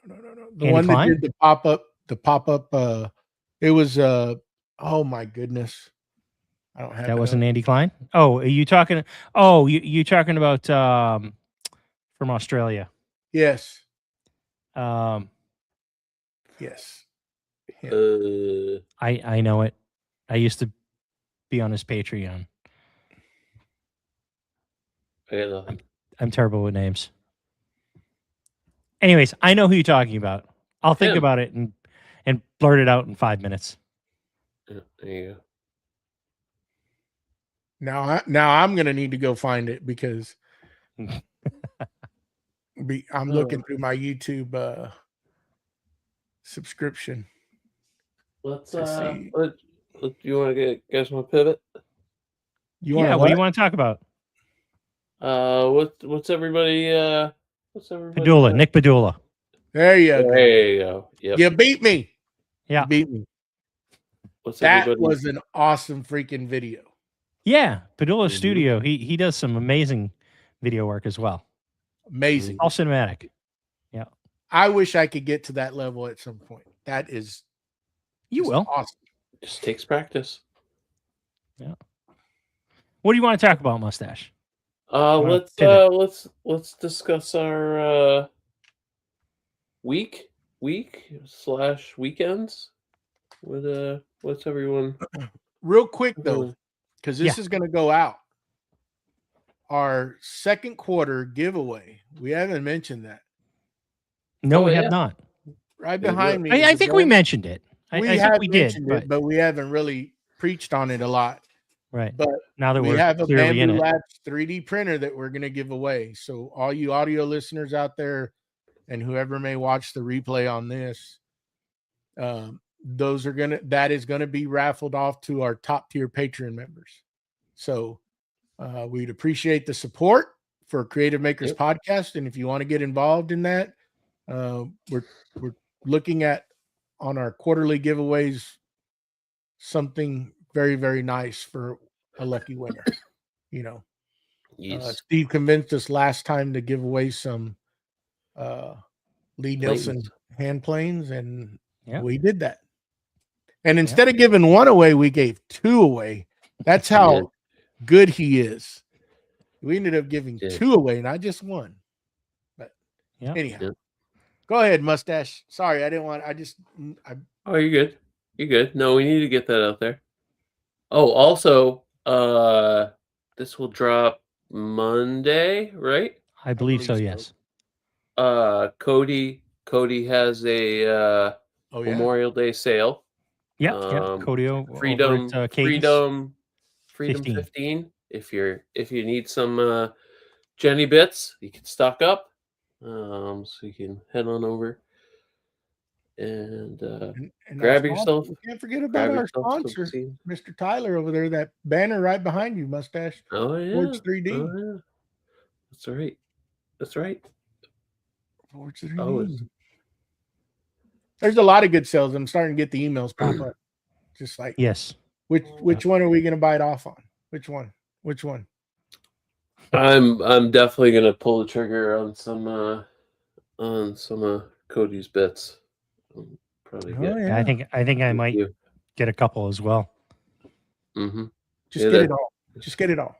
No. The Andy one Klein? that did the pop up. It was oh my goodness. I don't have that. it Wasn't up. Andy Klein? Oh, are you talking? Oh, you talking about from Australia? Yes. Yes. I know it. I used to be on his Patreon. I got nothing. I'm terrible with names. Anyways, I know who you're talking about. I'll think about it and blurt it out in 5 minutes. There you go. Now I'm gonna need to go find it because I'm looking through my YouTube subscription. Let's see. You want to guys want to pivot? What do you want to talk about? What's everybody Padula, Nick Padula. There you go. There you go. Yep. You beat me. Yeah. You beat me. That was an awesome freaking video. Yeah, Padula Studio. He does some amazing video work as well. Amazing. All cinematic. Yeah. I wish I could get to that level at some point. That is You will. Awesome. Just takes practice. Yeah. What do you want to talk about, Mustache? Let's discuss our week/weekends. What's everyone? Real quick though, because this is going to go out. Our second quarter giveaway. We haven't mentioned that. No, we have not. Right behind me. I think we mentioned it. I think we did, but we haven't really preached on it a lot. Right. But now that we have a clearly in Bamboo it. Labs 3D printer that we're going to give away. So all you audio listeners out there and whoever may watch the replay on this, that is going to be raffled off to our top tier Patreon members. So we'd appreciate the support for Creative Makers Podcast. And if you want to get involved in that, we're looking at on our quarterly giveaways something very, very nice for a lucky winner. You know, Steve convinced us last time to give away some Lee Nielsen hand planes, and we did that. And instead of giving one away, we gave two away. That's how good he is. We ended up giving two away, not just one. But anyhow, go ahead, Mustache. Sorry, I didn't want. Oh, you're good. You're good. No, we need to get that out there. Oh, also, this will drop Monday, right? I believe so. Yes. Cody has a Memorial Day sale. Yeah. Codio Freedom 15. If you need some Jenny bits, you can stock up. So you can head on over and grab yourself. You can't forget about our sponsor, Mr. Tyler over there. That banner right behind you, Mustache. Oh yeah, Forge 3D. Oh, yeah. That's right. Forge 3D. There's a lot of good sales. I'm starting to get the emails pop up. Just like which one are we going to bite off on? Which one? I'm definitely going to pull the trigger on some Cody's bits. Probably Oh, get. yeah. I think I might get a couple as well. Mm-hmm. Just get it all. Just get it all.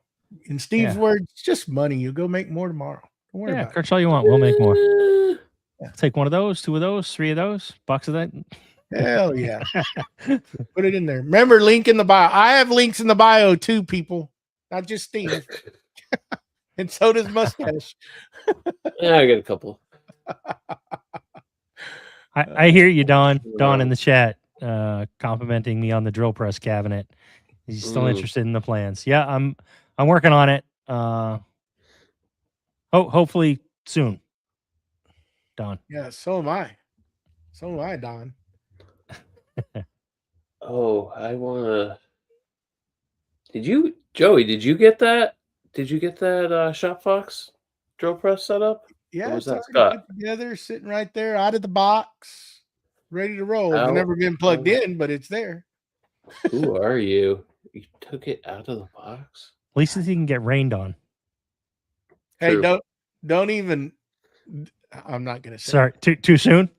In Steve's Yeah. words, it's just money. You'll go make more tomorrow. Don't worry Yeah, about it. purchase all you want. We'll make more. Yeah. Take one of those, 2 of those, 3 of those, box of that. Hell yeah. Put it in there. Remember, link in the bio. I have links in the bio too, people. Not just Steve. And so does Mustache. Yeah, I got a couple. I hear you, Don. Don in the chat complimenting me on the drill press cabinet. He's still interested in the plans. Yeah, I'm working on it. Hopefully soon. Don. Yeah, so am I. So am I, Don. Oh, I wanna. Joey? Did you get that? Did you get that Shop Fox drill press set up? Yeah, Or was it's that already Scott? put together, sitting right there, out of the box, ready to roll. It's How- never been plugged in, but it's there. Who are you? You took it out of the box. At least he can get rained on. Hey, True. don't even. I'm not gonna say. Sorry, too soon.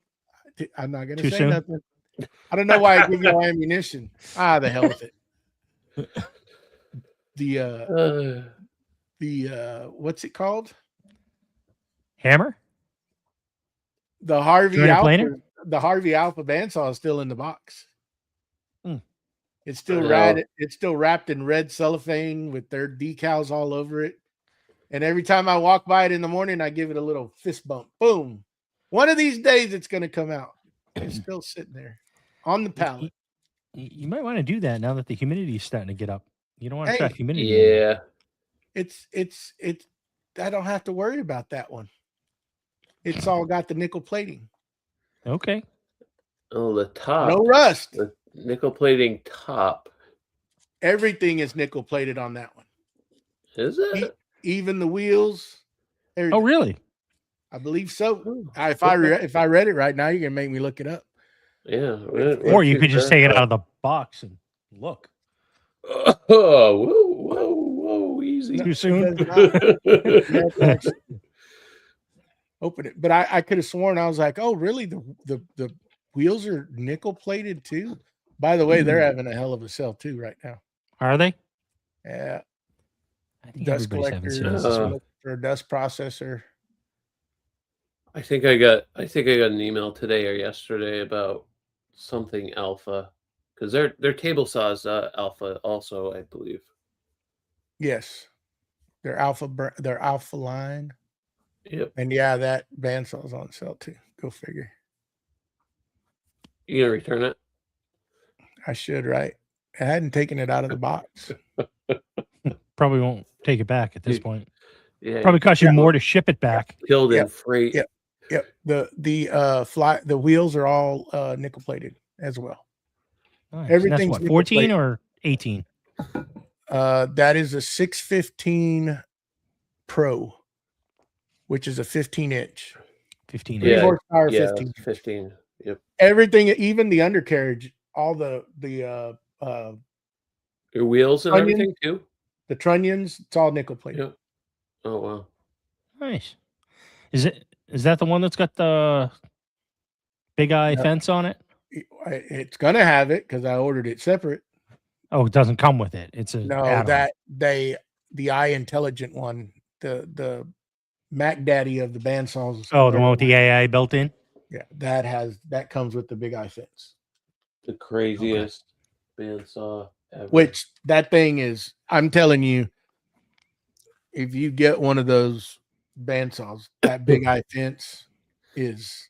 I'm not gonna Too say soon? nothing. I don't know why I give you ammunition. The hell with it. The what's it called? Hammer? The Harvey Joint Alpha. planer? The Harvey Alpha bandsaw is still in the box. It's still It's still wrapped in red cellophane with their decals all over it. And every time I walk by it in the morning, I give it a little fist bump. Boom. One of these days, it's going to come out. It's still sitting there on the pallet. You might want to do that now that the humidity is starting to get up. You don't want to trap humidity. Yeah. It's. I don't have to worry about that one. It's all got the nickel plating. Okay. Oh, the top. No rust. The nickel plating top. Everything is nickel plated on that one. Is it? Even the wheels. Oh, really? I believe so. If I read it right now, you're gonna make me look it up. Yeah. Or you could just take it out of the box and look. Oh, whoa, easy. Too soon. Open it, but I could have sworn I was like, oh, really? The wheels are nickel plated too. By the way, they're having a hell of a sale too right now. Are they? Yeah. I think Dust everybody's having collectors sales. for a dust processor. I think I got an email today or yesterday about something alpha, because their table saw is alpha also, I believe. Yes, their alpha line. Yep. And yeah, that bandsaw is on sale too. Go figure. You gonna return it? I should, right? I hadn't taken it out of the box. Probably won't take it back at this point. Yeah. Probably cost you more to ship it back. Killed in freight. Yep. The wheels are all nickel plated as well. Nice. Everything's that's what, 14 or 18? That is a 615 Pro, which is a 15-inch. 15. 3 horsepower, Yeah, 15. Yep. Everything, even the undercarriage, all the your wheels and everything too. The trunnions, it's all nickel plated. Yep. Oh wow. Nice. Is that the one that's got the big eye fence on it? It's gonna have it because I ordered it separate. Oh, it doesn't come with it. It's a the eye intelligent one, the Mac Daddy of the bandsaws. Oh, the one with the AI built in. Yeah, that comes with the big eye fence. The craziest bandsaw ever. Which that thing is, I'm telling you, if you get one of those bandsaws, that big eye fence is,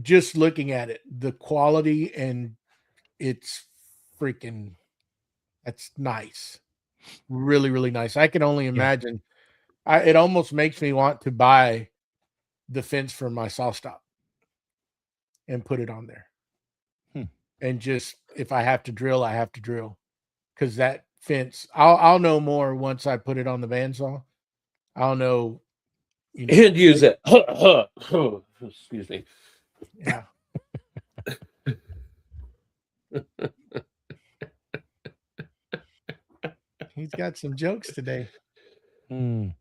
just looking at it, the quality, and it's freaking, that's nice. Really, really nice. I can only imagine. It almost makes me want to buy the fence for my saw stop and put it on there. And just, if I have to drill, I have to drill, because that fence, I'll know more once I put it on the bandsaw. I'll know. And use it. Excuse me. Yeah. He's got some jokes today. All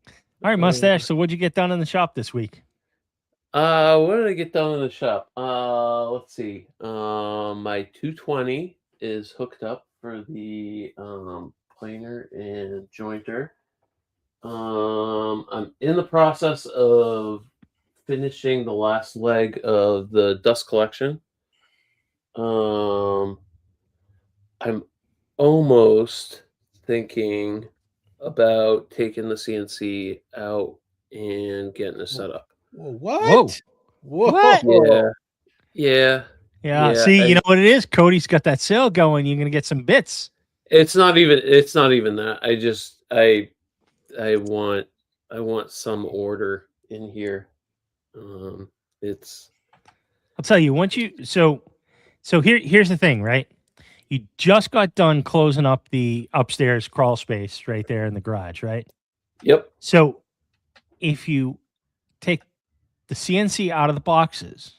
right, Mustache. So what'd you get done in the shop this week? What did I get done in the shop? Let's see. My 220 is hooked up for the planer and jointer. I'm in the process of finishing the last leg of the dust collection. I'm almost thinking about taking the CNC out and getting it set up. What? Whoa. What? Yeah. Yeah. Yeah. See, you I- know what it is? Cody's got that sale going. You're gonna get some bits. it's not even that. I want some order in here. It's I'll tell you, once you here's the thing, right? You just got done closing up the upstairs crawl space right there in the garage, right? Yep. So if you take the CNC out of the boxes,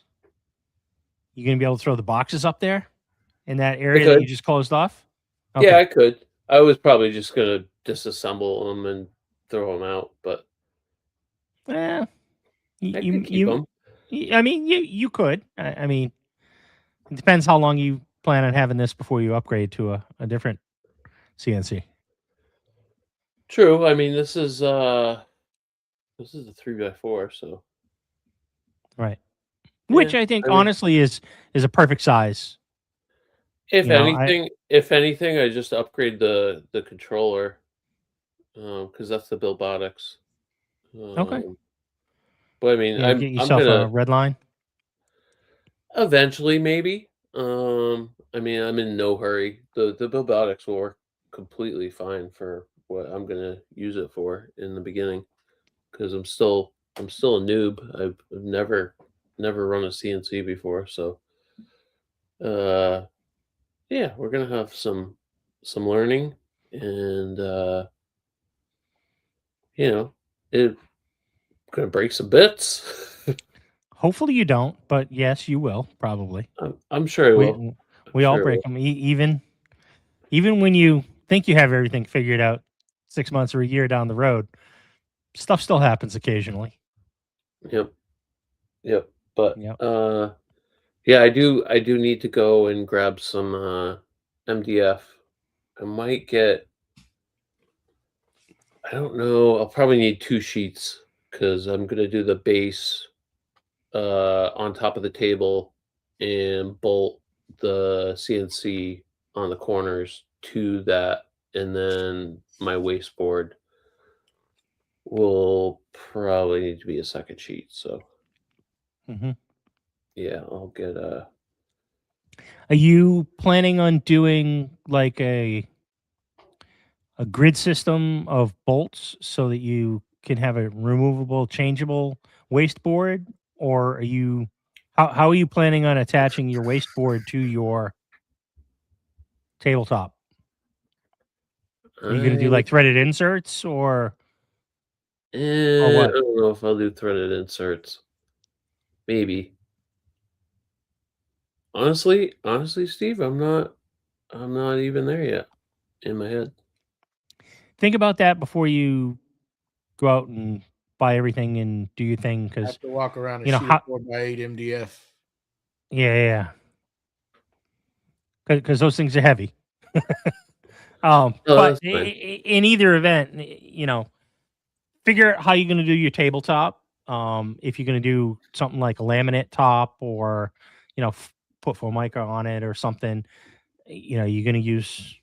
you're gonna be able to throw the boxes up there in that area that you just closed off. Okay. Yeah, I could. I was probably just gonna disassemble them and throw them out, but I could keep them. I mean, you could. I mean, it depends how long you plan on having this before you upgrade to a different CNC. True. I mean, this is a 3x4, so Right. Which yeah, I think I mean, honestly is a perfect size. if You know, anything, I just upgrade the controller, because that's the Billbotics. Okay. But I mean, Yeah, get I'm yourself a gonna red line. eventually maybe. I mean, I'm in no hurry. The Billbotics will work completely fine for what I'm gonna use it for in the beginning, because I'm still a noob. I've never run a CNC before, so yeah, we're gonna have some learning, and you know, it gonna break some bits. Hopefully you don't, but yes, you will probably. I'm sure I will. I'm We all sure I break will. them, even when you think you have everything figured out 6 months or a year down the road. Stuff still happens occasionally. Yep. Yep. But Yep. yeah, I do need to go and grab some MDF. I might get, I don't know, I'll probably need 2 sheets, because I'm gonna do the base on top of the table and bolt the CNC on the corners to that, and then my wasteboard will probably need to be a second sheet. So hmm yeah, I'll get a. Are you planning on doing like a grid system of bolts so that you can have a removable, changeable wasteboard, or are you how are you planning on attaching your wasteboard to your tabletop? Are you going to do I like threaded inserts or I what? don't know if I'll do threaded inserts. Maybe. Honestly, Steve, I'm not even there yet in my head. Think about that before you go out and buy everything and do your thing, I because have to walk around a you know sheet of how 4x8 MDF. yeah, because those things are heavy. Oh, But that's fine. in either event, you know, figure out how you're going to do your tabletop. If you're going to do something like a laminate top, or you know, put Formica on it or something, you know, you're going to use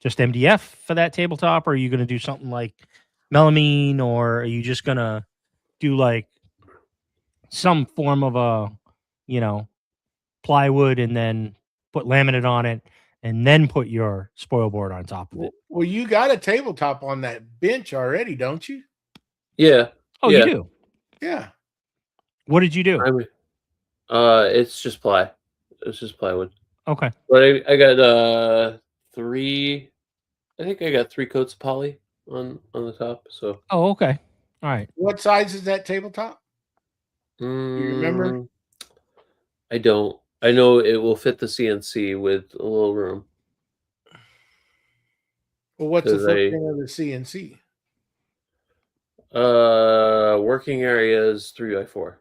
just MDF for that tabletop, or are you going to do something like melamine, or are you just going to do like some form of a, you know, plywood and then put laminate on it and then put your spoil board on top of it? Well, you got a tabletop on that bench already, don't you? Yeah. Oh, you Yeah. do? Yeah. What did you do? I mean, it's just ply. It's just plywood. Okay. But I got 3. I think I got 3 coats of poly on the top. So Oh, okay. All right. What size is that tabletop? Do you remember? I don't. I know it will fit the CNC with a little room, Well, what's the because footprint of the CNC? working area is 3x4.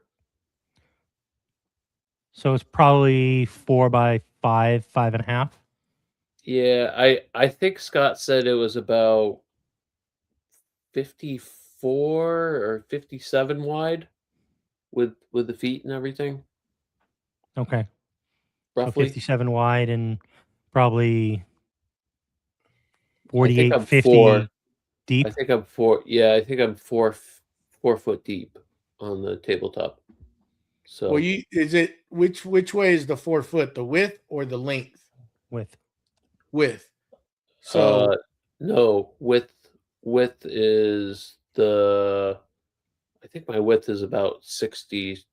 So it's probably 4 by 5, 5.5. Yeah, I think Scott said it was about 54 or 57 wide with the feet and everything, Okay. So roughly. 57 wide and probably I think 48, I'm 50 deep. I think I'm 4. Yeah, I think I'm 4 foot deep on the tabletop. So Well, is it which way is the 4 foot, the width or the length? Width. So no, width is I think my width is about 60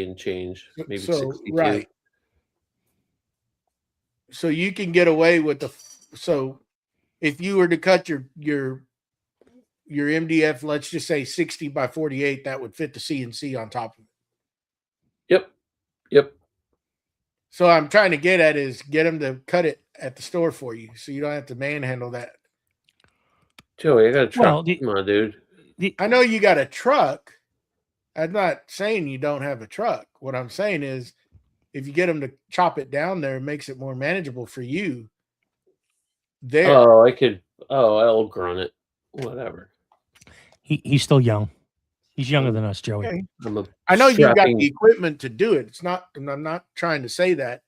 and change, maybe 62. right. So you can get away with so if you were to cut your MDF, let's just say 60 by 48, that would fit the CNC on top of it. Yep. So I'm trying to get at is get them to cut it at the store for you, so you don't have to manhandle that. Joey, I got a truck. Come on, dude. I know you got a truck. I'm not saying you don't have a truck. What I'm saying is, if you get them to chop it down there, it makes it more manageable for you. There. Oh, I'll grunt it. Whatever. He's still young. He's younger than us, Joey. Okay. I know you've got the equipment to do it. I'm not trying to say that.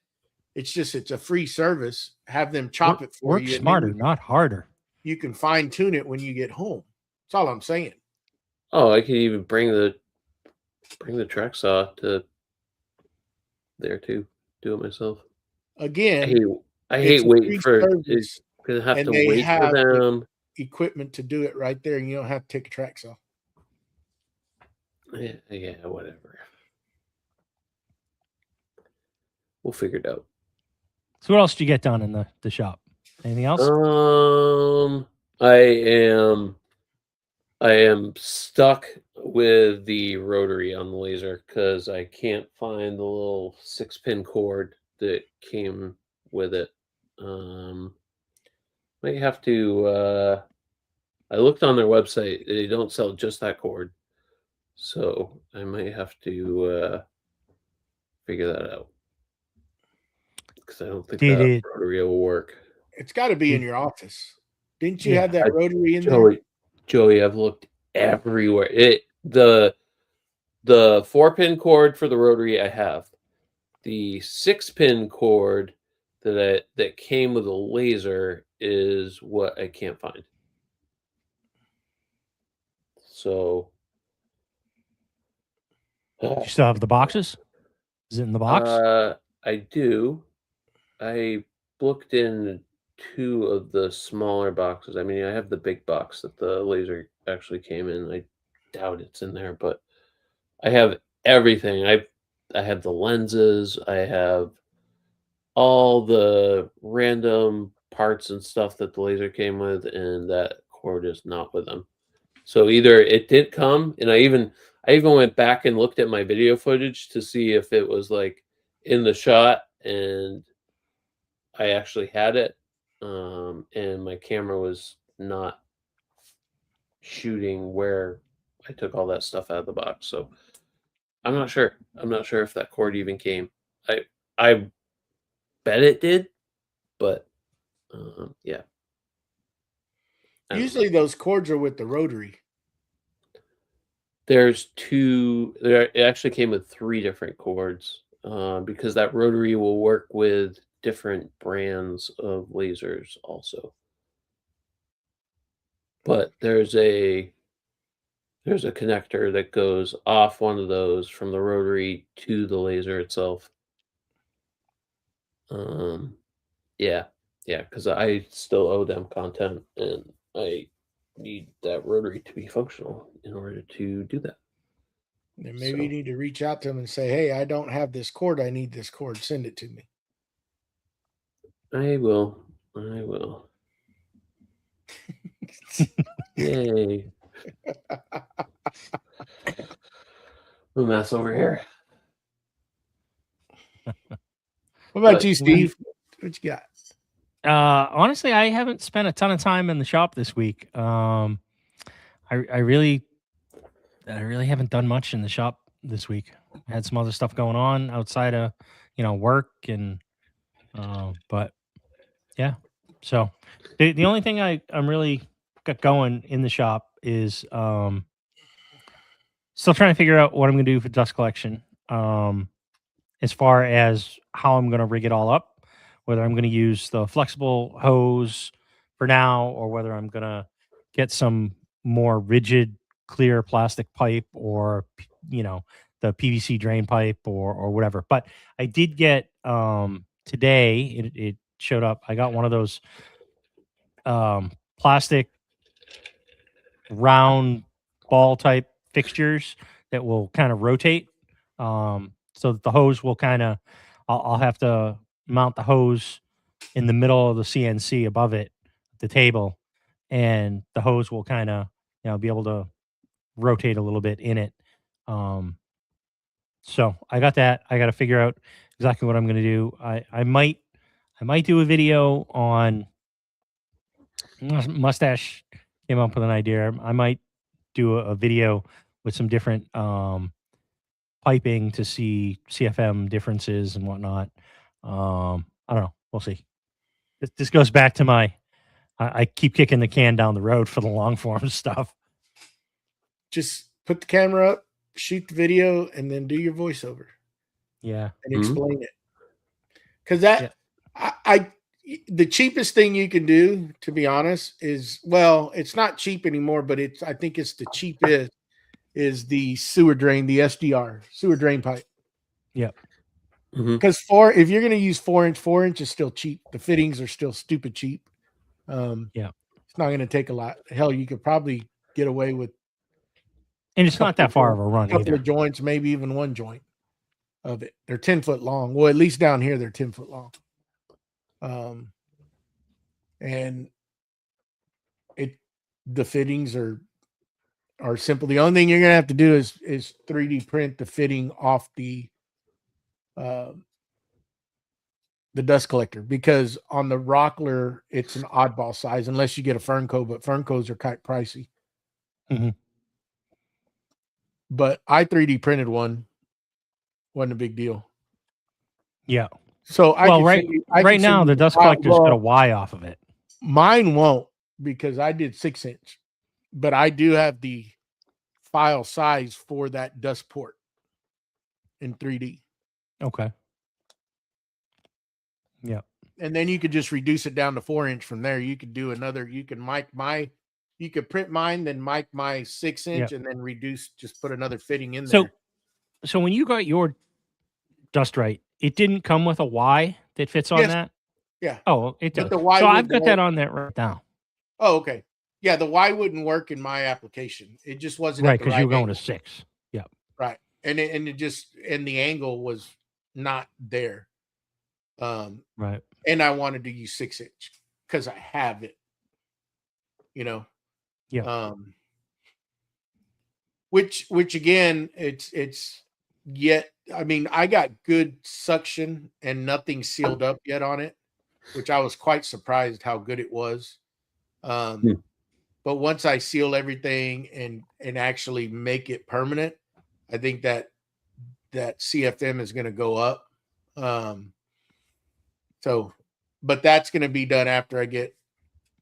It's just it's a free service. Have them chop it for you. Work smarter, not harder. You can fine tune it when you get home. That's all I'm saying. Oh, I can even bring the track saw to there too. Do it myself. Again, I hate waiting for it. Gonna have to wait for them. Equipment to do it right there, and you don't have to take a track saw. Yeah, whatever. We'll figure it out. So what else did you get done in the shop? Anything else? I am stuck with the rotary on the laser because I can't find the little 6-pin cord that came with it. Might have to I looked on their website. They don't sell just that cord. So I might have to figure that out. Because I don't think that rotary will work. It's got to be in your office. Didn't you have that rotary in there? Joey, I've looked everywhere. The 4-pin cord for the rotary I have. The 6-pin cord that came with a laser is what I can't find. So you still have the boxes? Is it in the box? I do. I looked in 2 of the smaller boxes. I mean, I have the big box that the laser actually came in. I doubt it's in there, but I have everything. I have the lenses. I have all the random parts and stuff that the laser came with, and that cord is not with them. So either it did come, and I even went back and looked at my video footage to see if it was like in the shot and I actually had it, and my camera was not shooting where I took all that stuff out of the box. So I'm not sure. I'm not sure if that cord even came. I bet it did, but yeah. Usually those cords are with the rotary. There's 2. It actually came with 3 different cords because that rotary will work with different brands of lasers also. But there's a connector that goes off one of those from the rotary to the laser itself. Yeah, because I still owe them content, and I need that rotary to be functional in order to do that. And maybe you need to reach out to them and say, "Hey, I don't have this cord. I need this cord. Send it to me." I will. Yay. A mess over here. What about you, Steve? What you got? Honestly, I haven't spent a ton of time in the shop this week. I really haven't done much in the shop this week. I had some other stuff going on outside of, work and, but yeah. So the only thing I'm really got going in the shop is, still trying to figure out what I'm going to do for dust collection. As far as how I'm going to rig it all up, whether I'm going to use the flexible hose for now, or whether I'm going to get some more rigid, clear plastic pipe, or the PVC drain pipe, or whatever. But I did get today. It showed up. I got one of those plastic round ball type fixtures that will kind of rotate, so that the hose will kind of, I'll have to mount the hose in the middle of the CNC above it, the table, and the hose will kind of, be able to rotate a little bit in it. So I got that. I got to figure out exactly what I'm going to do. I might do a video on Mustache. Came up with an idea. I might do a video with some different piping to see CFM differences and whatnot. I don't know. We'll see. This goes back to my, I keep kicking the can down the road for the long form stuff. Just put the camera up, shoot the video, and then do your voiceover. Yeah. And explain it. Because the cheapest thing you can do, to be honest, is, well, it's not cheap anymore, but I think it's the cheapest, is the sewer drain, the SDR, sewer drain pipe. Yeah. Because if you're going to use 4-inch is still cheap. The fittings are still stupid cheap. It's not going to take a lot. Hell, you could probably get away with, and it's not that far of a run either. A couple of joints, maybe even one joint of it. They're 10 foot long. Well, at least down here, they're 10 foot long. And the fittings are simple. The only thing you're going to have to do is 3D print the fitting off the dust collector, because on the Rockler, it's an oddball size unless you get a Fernco, but Ferncos are quite pricey. But I 3D printed one. Wasn't a big deal. Yeah. So right now the dust collector's got a Y off of it. Mine won't, because I did 6-inch, but I do have the file size for that dust port in 3D. Okay. Yeah. And then you could just reduce it down to 4-inch from there. You could do another, you could print mine, then mic my 6-inch, and then reduce, just put another fitting in there. So when you got your dust right, it didn't come with a Y that fits on that? Yeah. Oh, it does. So I've got that on there right now. Oh, okay. Yeah, the Y wouldn't work in my application. It just wasn't right, because you were going to 6. Yeah. Right. And the angle was not there. Right. And I wanted to use 6-inch because I have it. Yeah. Which again, it's yet, I mean, I got good suction and nothing sealed up yet on it, which I was quite surprised how good it was. But once I seal everything and actually make it permanent, I think that CFM is going to go up. But that's going to be done after I get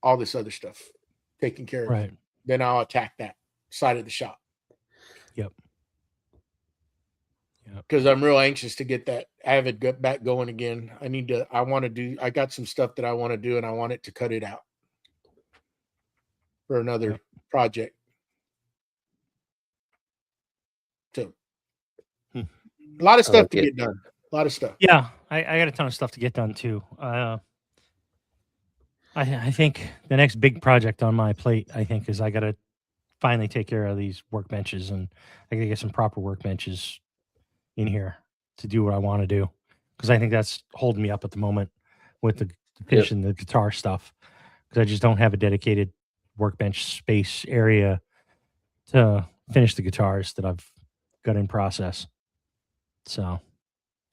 all this other stuff taken care of. Right. Then I'll attack that side of the shop. Yep. Because I'm real anxious to get that Avid back going again. I got some stuff that I want to do, and I want it to cut it out for another project. So a lot of stuff to get done. A lot of stuff. Yeah, I got a ton of stuff to get done too. I think the next big project on my plate, is I got to finally take care of these workbenches, and I got to get some proper workbenches in here to do what I want to do, because I think that's holding me up at the moment with the pitch and the guitar stuff, because I just don't have a dedicated workbench space area to finish the guitars that I've got in process. So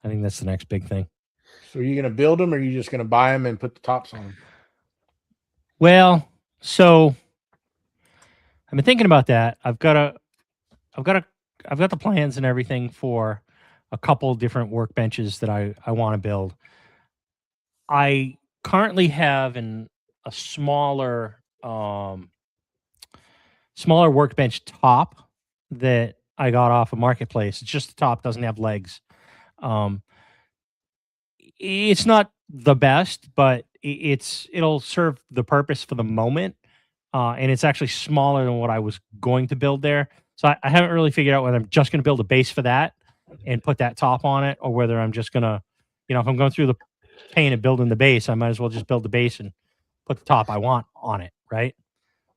I think that's the next big thing. So are you going to build them, or are you just going to buy them and put the tops on them? Well, so I've been thinking about that. I've got a the plans and everything for a couple different workbenches that I want to build. I currently have a smaller workbench top that I got off a marketplace. It's just the top, doesn't have legs. It's not the best, but it'll serve the purpose for the moment. And it's actually smaller than what I was going to build there. So I haven't really figured out whether I'm just going to build a base for that and put that top on it, or whether I'm just going to, if I'm going through the pain of building the base, I might as well just build the base and put the top I want on it, right?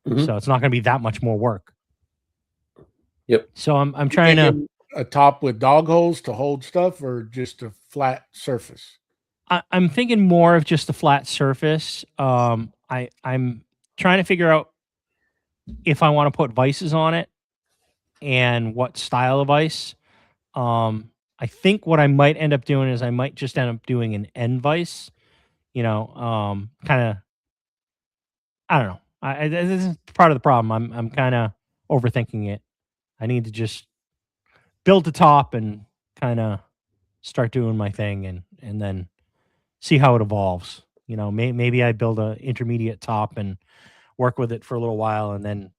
Mm-hmm. So it's not going to be that much more work. Yep. So I'm trying to a top with dog holes to hold stuff, or just a flat surface. I'm thinking more of just a flat surface. I'm trying to figure out if I want to put vices on it and what style of vice. I think what I might end up doing is I might just end up doing an end vice, kind of, I don't know. This is part of the problem. I'm kind of overthinking it. I need to just build the top and kind of start doing my thing and then see how it evolves. Maybe I build an intermediate top and work with it for a little while and then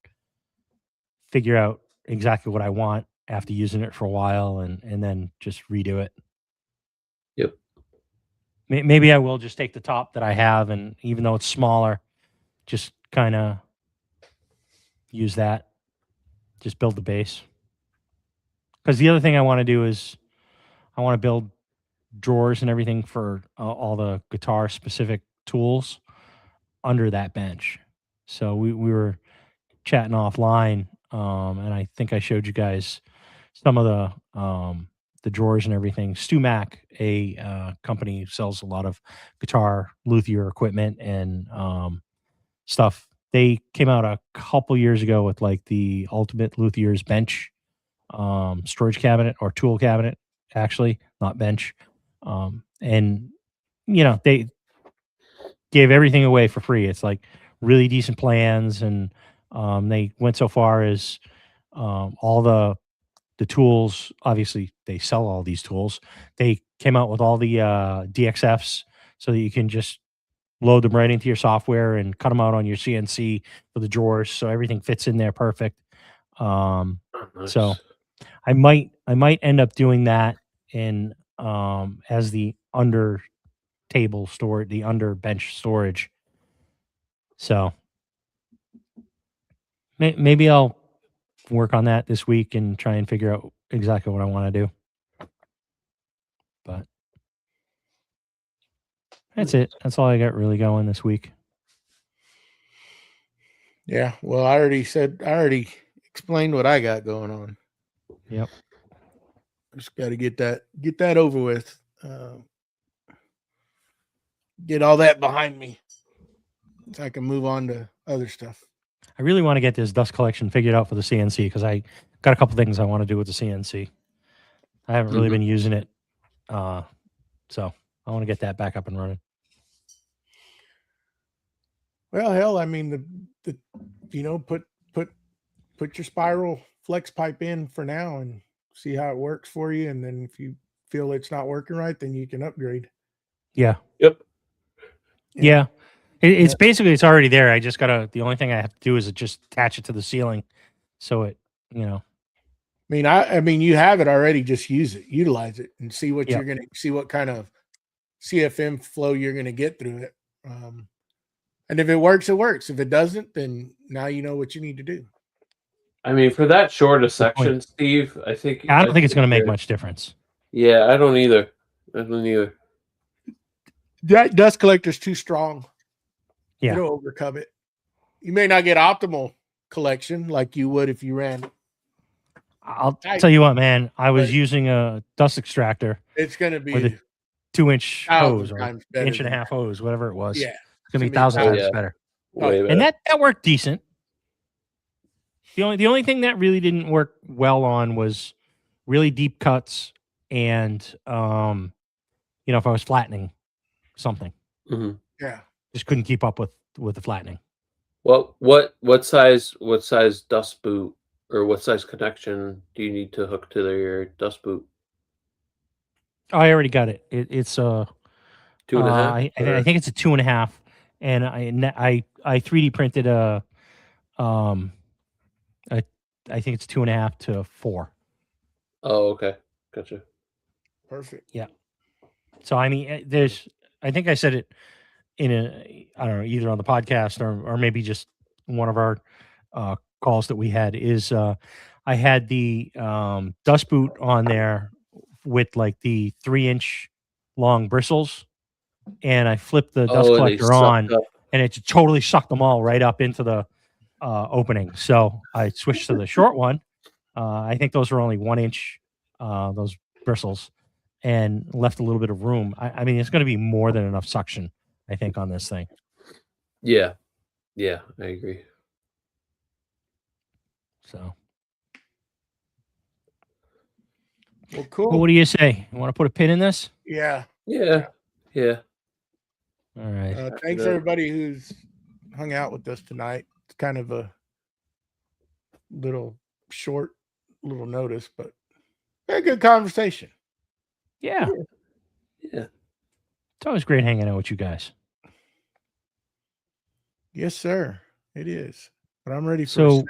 figure out exactly what I want after using it for a while and then just redo it. Yep. Maybe I will just take the top that I have, and even though it's smaller, just kind of use that. Just build the base. Because the other thing I want to do is I want to build drawers and everything for all the guitar specific tools under that bench. So we were chatting offline, and I think I showed you guys some of the drawers and everything. Stu Mack, a company who sells a lot of guitar luthier equipment and stuff. They came out a couple years ago with like the ultimate luthier's bench storage cabinet, or tool cabinet, actually, not bench. And they gave everything away for free. It's like really decent plans, and they went so far as all the tools. Obviously, they sell all these tools. They came out with all the DXFs so that you can just load them right into your software and cut them out on your CNC for the drawers, so everything fits in there perfect. Nice. So I might end up doing that in as the under table storage, the under bench storage. So maybe I'll work on that this week and try and figure out exactly what I want to do. But that's it. That's all I got really going this week. Yeah. Well, I already explained what I got going on. Yep. Just got to get that over with. Get all that behind me so I can move on to other stuff. I really want to get this dust collection figured out for the CNC, because I got a couple things I want to do with the CNC. I haven't really been using it. So I want to get that back up and running. Well, hell, I mean, the put your spiral flex pipe in for now and see how it works for you. And then if you feel it's not working right, then you can upgrade. Yeah. Yep. Yeah. It's basically, it's already there. I just the only thing I have to do is just attach it to the ceiling. So it, I mean, you have it already. Just use it, utilize it, and see what you're going to see, what kind of CFM flow you're going to get through it. And if it works, it works. If it doesn't, then now you know what you need to do. I mean, for that short a section, Steve, I don't think it's going to make much difference. Yeah, I don't either. That dust collector's too strong. Yeah. It'll overcome it. You may not get optimal collection like you would if you ran. I'll tell you what, man. I was using a dust extractor. It's going to be with a 2-inch hose, or inch and a half hose, whatever it was. Yeah. It's going to be 1,000 times better. Way better. And that worked decent. The only thing that really didn't work well on was really deep cuts, and if I was flattening something. Mm-hmm. Yeah. Just couldn't keep up with the flattening. Well, what size dust boot Or what size connection do you need to hook to your dust boot? I already got it. It's 2.5? I think it's a 2.5, and I 3D printed a I think it's 2.5 to 4. Oh, okay, gotcha. Perfect. Yeah. So I mean, I think I said it in I don't know, either on the podcast or maybe just one of our calls that we had. Is I had the dust boot on there with like the 3-inch long bristles, and I flipped the dust Oh, and they collector on, sucked up. and it totally sucked them all right up into the opening. So I switched to the short one. I think those were only 1-inch, those bristles, and left a little bit of room. I mean, it's going to be more than enough suction, I think, on this thing. Yeah, yeah, I agree. So, well, cool. Well, what do you say? You want to put a pin in this? Yeah. Yeah. All right. Thanks everybody who's hung out with us tonight. It's kind of a little notice, but a good conversation. Yeah. It's always great hanging out with you guys. Yes, sir. It is. But I'm ready for a snack.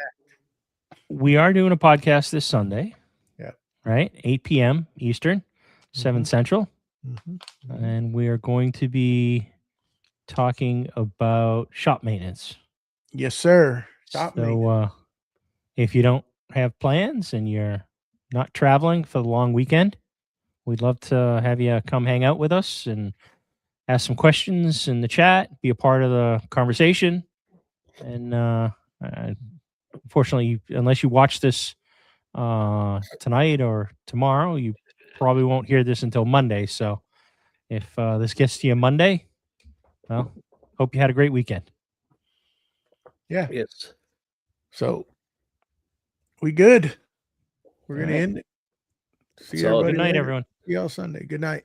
We are doing a podcast this Sunday. Yeah. Right? 8 p.m. Eastern, 7 Central. And we are going to be talking about shop maintenance. Yes, sir. Shop maintenance. So if you don't have plans and you're not traveling for the long weekend, we'd love to have you come hang out with us and ask some questions in the chat, be a part of the conversation. And unfortunately, unless you watch this tonight or tomorrow, you probably won't hear this until Monday. So if this gets to you Monday, well, hope you had a great weekend. Yeah. Yes. So we good. We're going to end it. See So, everybody good night, later. everyone. See y'all Sunday. Good night.